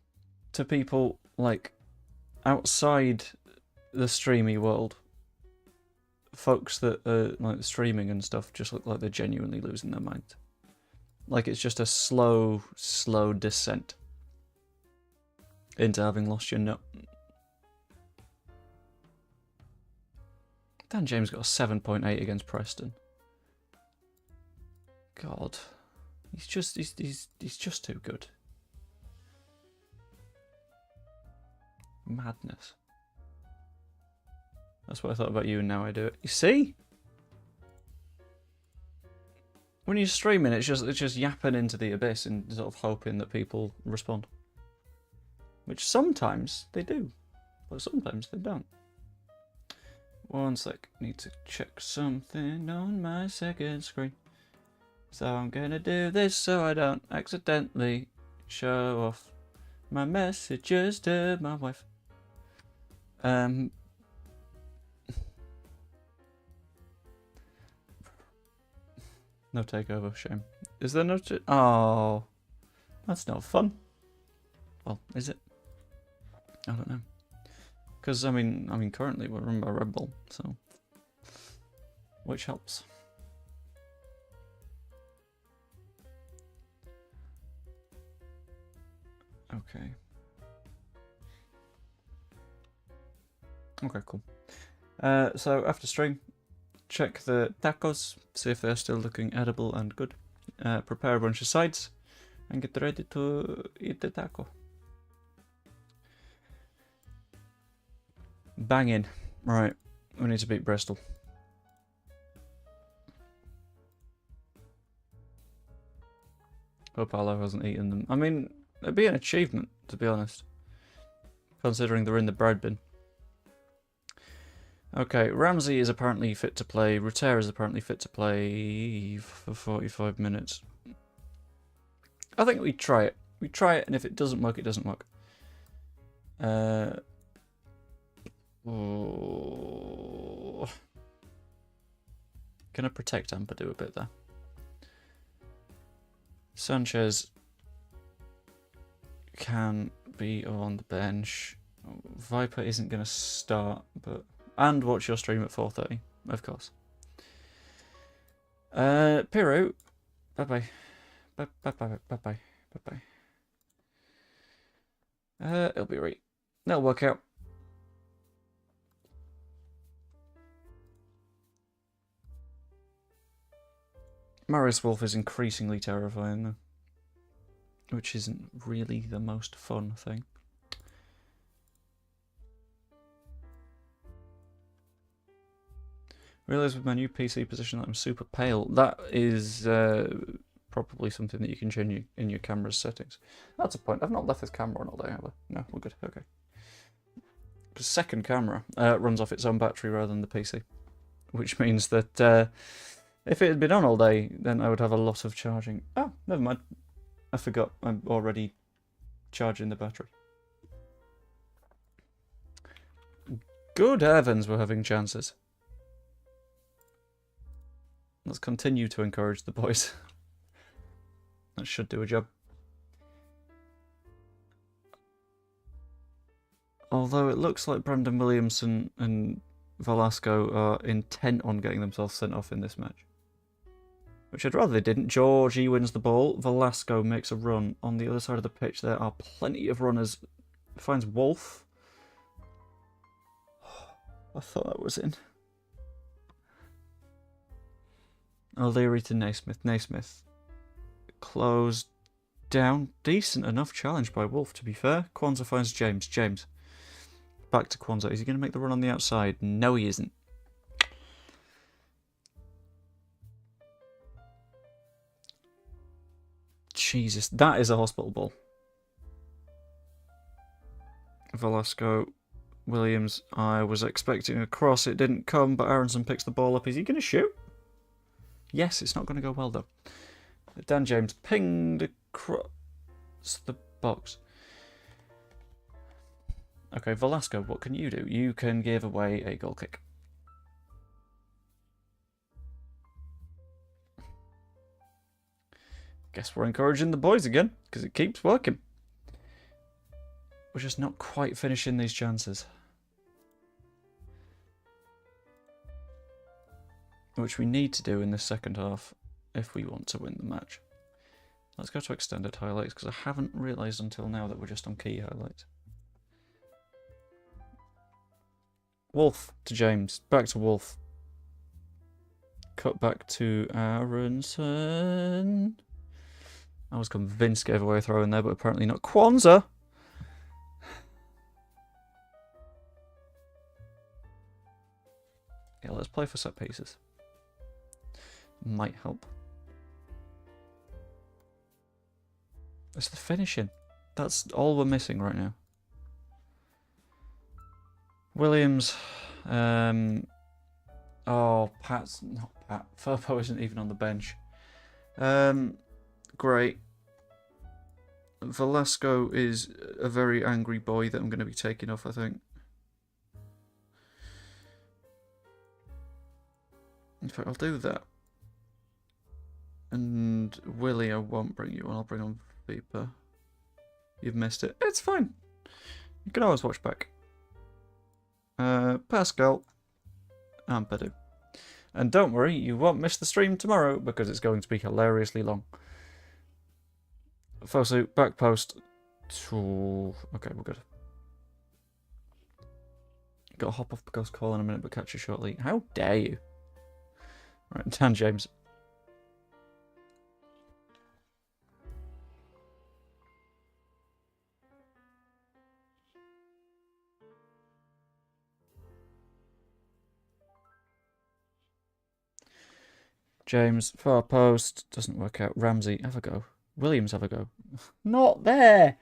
to people like outside the streamy world, folks that are like streaming and stuff just look like they're genuinely losing their mind? Like it's just a slow descent into having lost your nut. Dan James got a 7.8 against Preston. God, he's just too good. Madness. That's what I thought about you, and now I do it. You see? When you're streaming, it's just yapping into the abyss and sort of hoping that people respond. Which sometimes they do, but sometimes they don't. One sec, need to check something on my second screen. So I'm gonna do this so I don't accidentally show off my messages to my wife. No takeover, shame. Is there no oh, that's not fun. Well, is it? I don't know. Because I mean currently we're run by Red Bull, so which helps. Okay. Okay, cool. So after stream, check the tacos, see if they're still looking edible and good. Prepare a bunch of sides, and get ready to eat the taco. Bang in. Right, we need to beat Bristol. Hope Arlo hasn't eaten them. I mean, it'd be an achievement, to be honest, considering they're in the bread bin. Okay, Ramsey is apparently fit to play. Ruter is apparently fit to play for 45 minutes. I think we try it. We try it, and if it doesn't work, it doesn't work. Oh. Can I protect Ampadu a bit there? Sanchez can be on the bench. Viper isn't going to start, but... And watch your stream at 4:30, of course. Piru, bye-bye. Bye-bye. Bye-bye. It'll be right. That'll work out. Marius Wolf is increasingly terrifying, though. Which isn't really the most fun thing. Realised with my new PC position that I'm super pale. That is probably something that you can change in your camera's settings. That's a point. I've not left this camera on all day, have I? No, we're good. Okay. The second camera runs off its own battery rather than the PC, which means that if it had been on all day, then I would have a lot of charging. Oh, never mind. I forgot. I'm already charging the battery. Good heavens, we're having chances. Let's continue to encourage the boys. That should do a job. Although it looks like Brandon Williamson and Velasco are intent on getting themselves sent off in this match. Which I'd rather they didn't. Georgie wins the ball. Velasco makes a run. On the other side of the pitch there are plenty of runners. Finds Wolf. I thought that was in. O'Leary to Naismith. Naismith. Closed down. Decent enough challenge by Wolf, to be fair. Kwanzaa finds James. James. Back to Kwanzaa. Is he going to make the run on the outside? No, he isn't. Jesus, that is a hospital ball. Velasco, Williams. I was expecting a cross. It didn't come, but Aronson picks the ball up. Is he going to shoot? Yes, it's not going to go well, though. Dan James pinged across the box. Okay, Velasco, what can you do? You can give away a goal kick. Guess we're encouraging the boys again, because it keeps working. We're just not quite finishing these chances. Which we need to do in the second half if we want to win the match. Let's go to extended highlights, because I haven't realised until now that we're just on key highlights. Wolf to James. Back to Wolf. Cut back to Aronson. I was convinced gave away a throw in there, but apparently not. Kwanzaa! Yeah, let's play for set pieces. Might help. It's the finishing. That's all we're missing right now. Williams. Oh, Pat's not Pat. Furpo isn't even on the bench. Great. Velasco is a very angry boy that I'm going to be taking off, I think. In fact, I'll do that. And Willie, I won't bring you on. I'll bring on Viper. You've missed it. It's fine. You can always watch back. Pascal. And Padu. And don't worry, you won't miss the stream tomorrow because it's going to be hilariously long. Fosu, back post. Ooh, okay, we're good. Got to hop off the ghost call in a minute, but catch you shortly. How dare you? Right, Dan James. James, far post. Doesn't work out. Ramsey, have a go. Williams, have a go. Not there!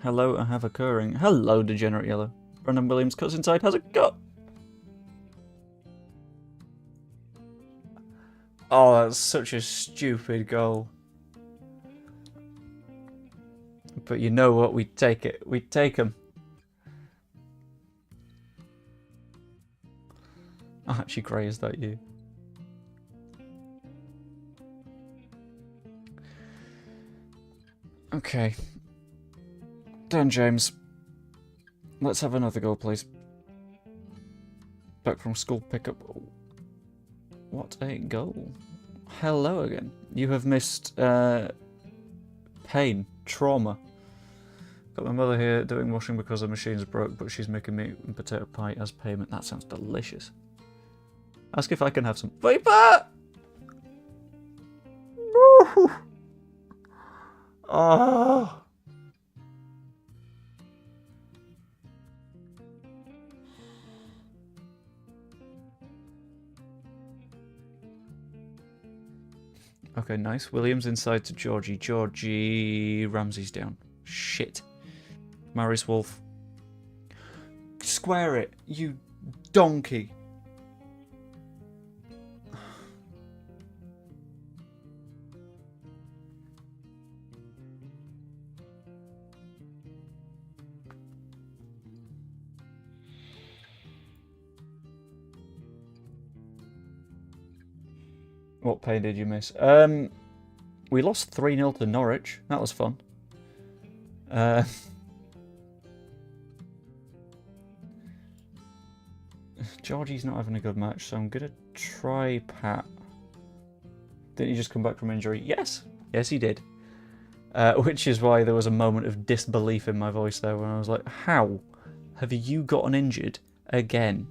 Hello, I have occurring. Hello, Degenerate Yellow. Brandon Williams cuts inside, has a go. Oh, that's such a stupid goal. But you know what? We take it. We take him. Oh, actually, Gray, is that you? Okay. Dan James. Let's have another goal, please. Back from school pickup. What a goal. Hello again. You have missed pain, trauma. Got my mother here doing washing because her machine's broke, but she's making me potato pie as payment. That sounds delicious. Ask if I can have some. Viper! No! Oh. Okay, nice. Williams inside to Georgie. Georgie. Ramsey's down. Shit. Marius Wolf. Square it, you donkey. What pay did you miss? We lost 3-0 to Norwich. That was fun. Georgie's not having a good match, so I'm going to try Pat. Didn't he just come back from injury? Yes. Yes, he did. Which is why there was a moment of disbelief in my voice there when I was like, how have you gotten injured again?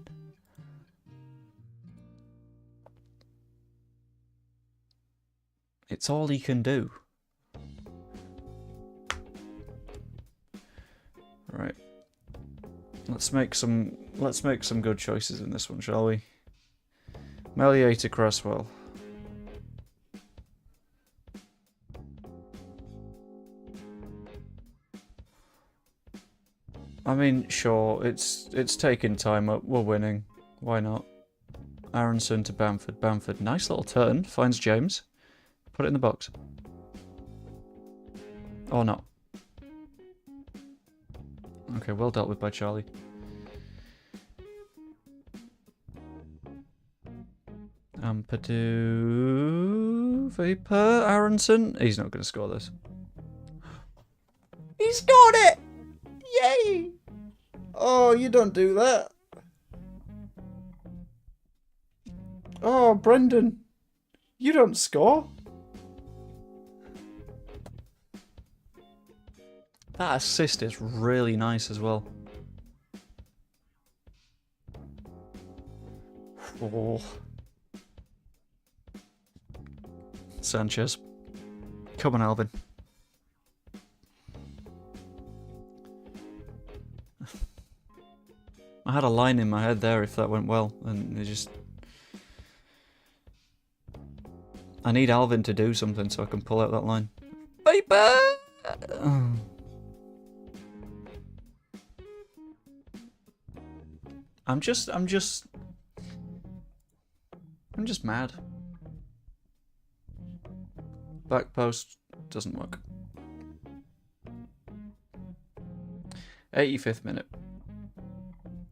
It's all he can do. Right. Let's make some good choices in this one, shall we? Melier to Cresswell. I mean, sure, it's taking time up. We're winning. Why not? Aronson to Bamford. Bamford, nice little turn. Finds James. Put it in the box. Or not. Okay, well dealt with by Charlie. Ampadu... Vapor... Aronson... He's not going to score this. He scored it! Yay! Oh, you don't do that. Oh, Brendan. You don't score. That assist is really nice as well. Oh. Sanchez. Come on, Alvin. I had a line in my head there if that went well, and it just... I need Alvin to do something so I can pull out that line. Viper! I'm just mad. Back post doesn't work. 85th minute.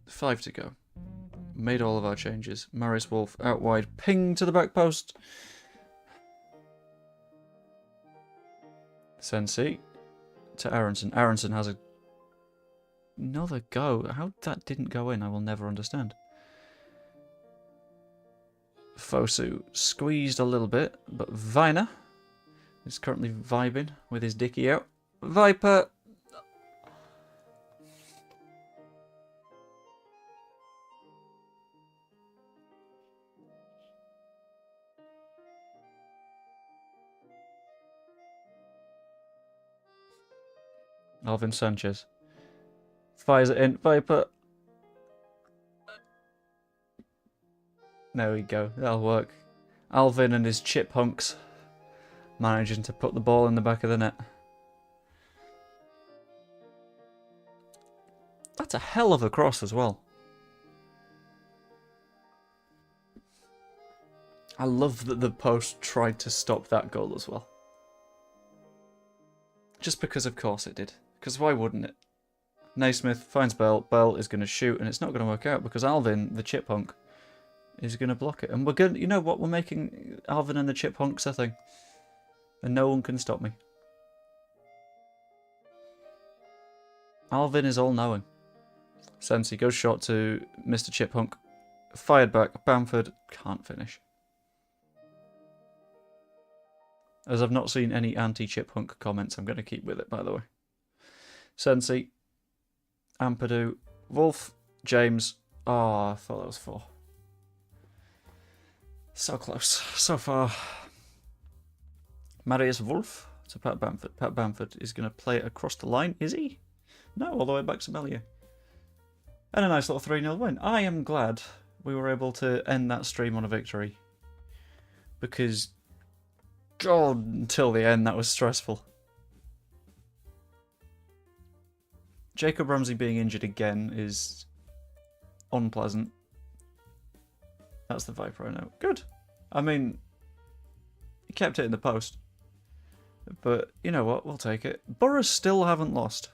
5 to go. Made all of our changes. Marius Wolf out wide. Ping to the back post. Sensi to Aronson. Aronson has another go. How that didn't go in, I will never understand. Fosu squeezed a little bit, but Viner is currently vibing with his dicky out. Viper. Alvin Sanchez. Fires it in. Viper. There we go. That'll work. Alvin and his chipmunks managing to put the ball in the back of the net. That's a hell of a cross as well. I love that the post tried to stop that goal as well. Just because of course it did. Because why wouldn't it? Naismith finds Bell. Bell is going to shoot, and it's not going to work out because Alvin, the chipmunk, is going to block it. And we're going. You know what? We're making Alvin and the chipmunks a thing, and no one can stop me. Alvin is all-knowing. Sensi goes short to Mr. Chiphunk. Fired back. Bamford can't finish. As I've not seen any anti-Chiphunk comments, I'm going to keep with it, by the way. Sensi. Ampadu. Wolf. James. Oh, I thought that was 4. So close. So far. Marius Wolf to Pat Bamford. Pat Bamford is going to play it across the line. Is he? No, all the way back to Melier. And a nice little 3-0 win. I am glad we were able to end that stream on a victory. Because God, until the end, that was stressful. Jacob Ramsey being injured again is unpleasant. That's the Viper I know. Good. I mean, he kept it in the post. But, you know what, we'll take it. Borough still haven't lost.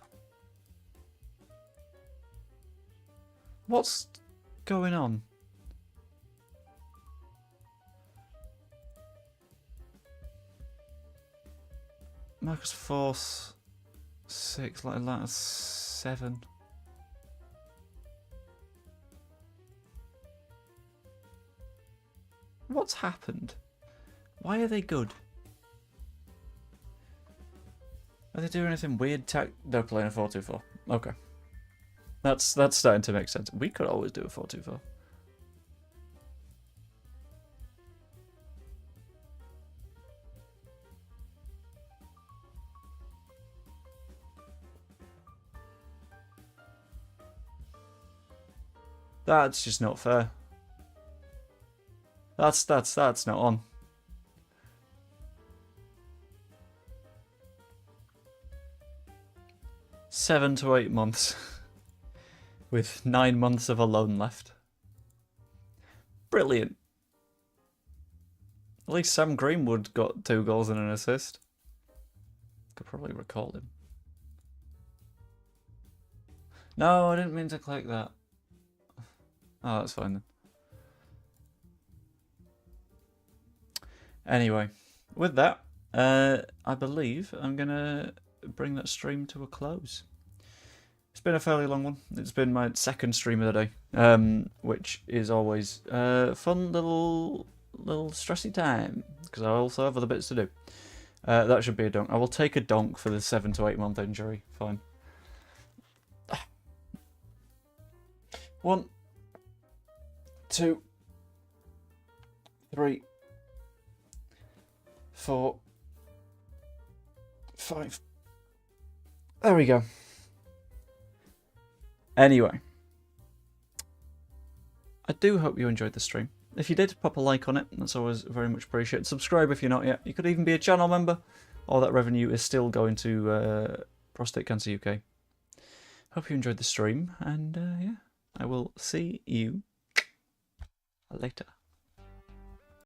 What's going on? Marcus Force, 6, like that, 7. What's happened? Why are they good? Are they doing anything weird? They're playing a 4-2-4. Okay. That's starting to make sense. We could always do a 4-2-4. That's just not fair. That's not on. Seven to 8 months. With 9 months of a loan left. Brilliant. At least Sam Greenwood got 2 goals and an assist. Could probably recall him. No, I didn't mean to click that. Oh, that's fine then. Anyway, with that, I believe I'm going to bring that stream to a close. It's been a fairly long one. It's been my second stream of the day, which is always a fun little stressy time, because I also have other bits to do. That should be a donk. I will take a donk for the 7 to 8 month injury. Fine. 1, 2, 3, 4, 5. There we go. Anyway, I do hope you enjoyed the stream. If you did, pop a like on it. That's always very much appreciated. Subscribe if you're not yet. You could even be a channel member. All that revenue is still going to Prostate Cancer UK. Hope you enjoyed the stream, and yeah, I will see you later.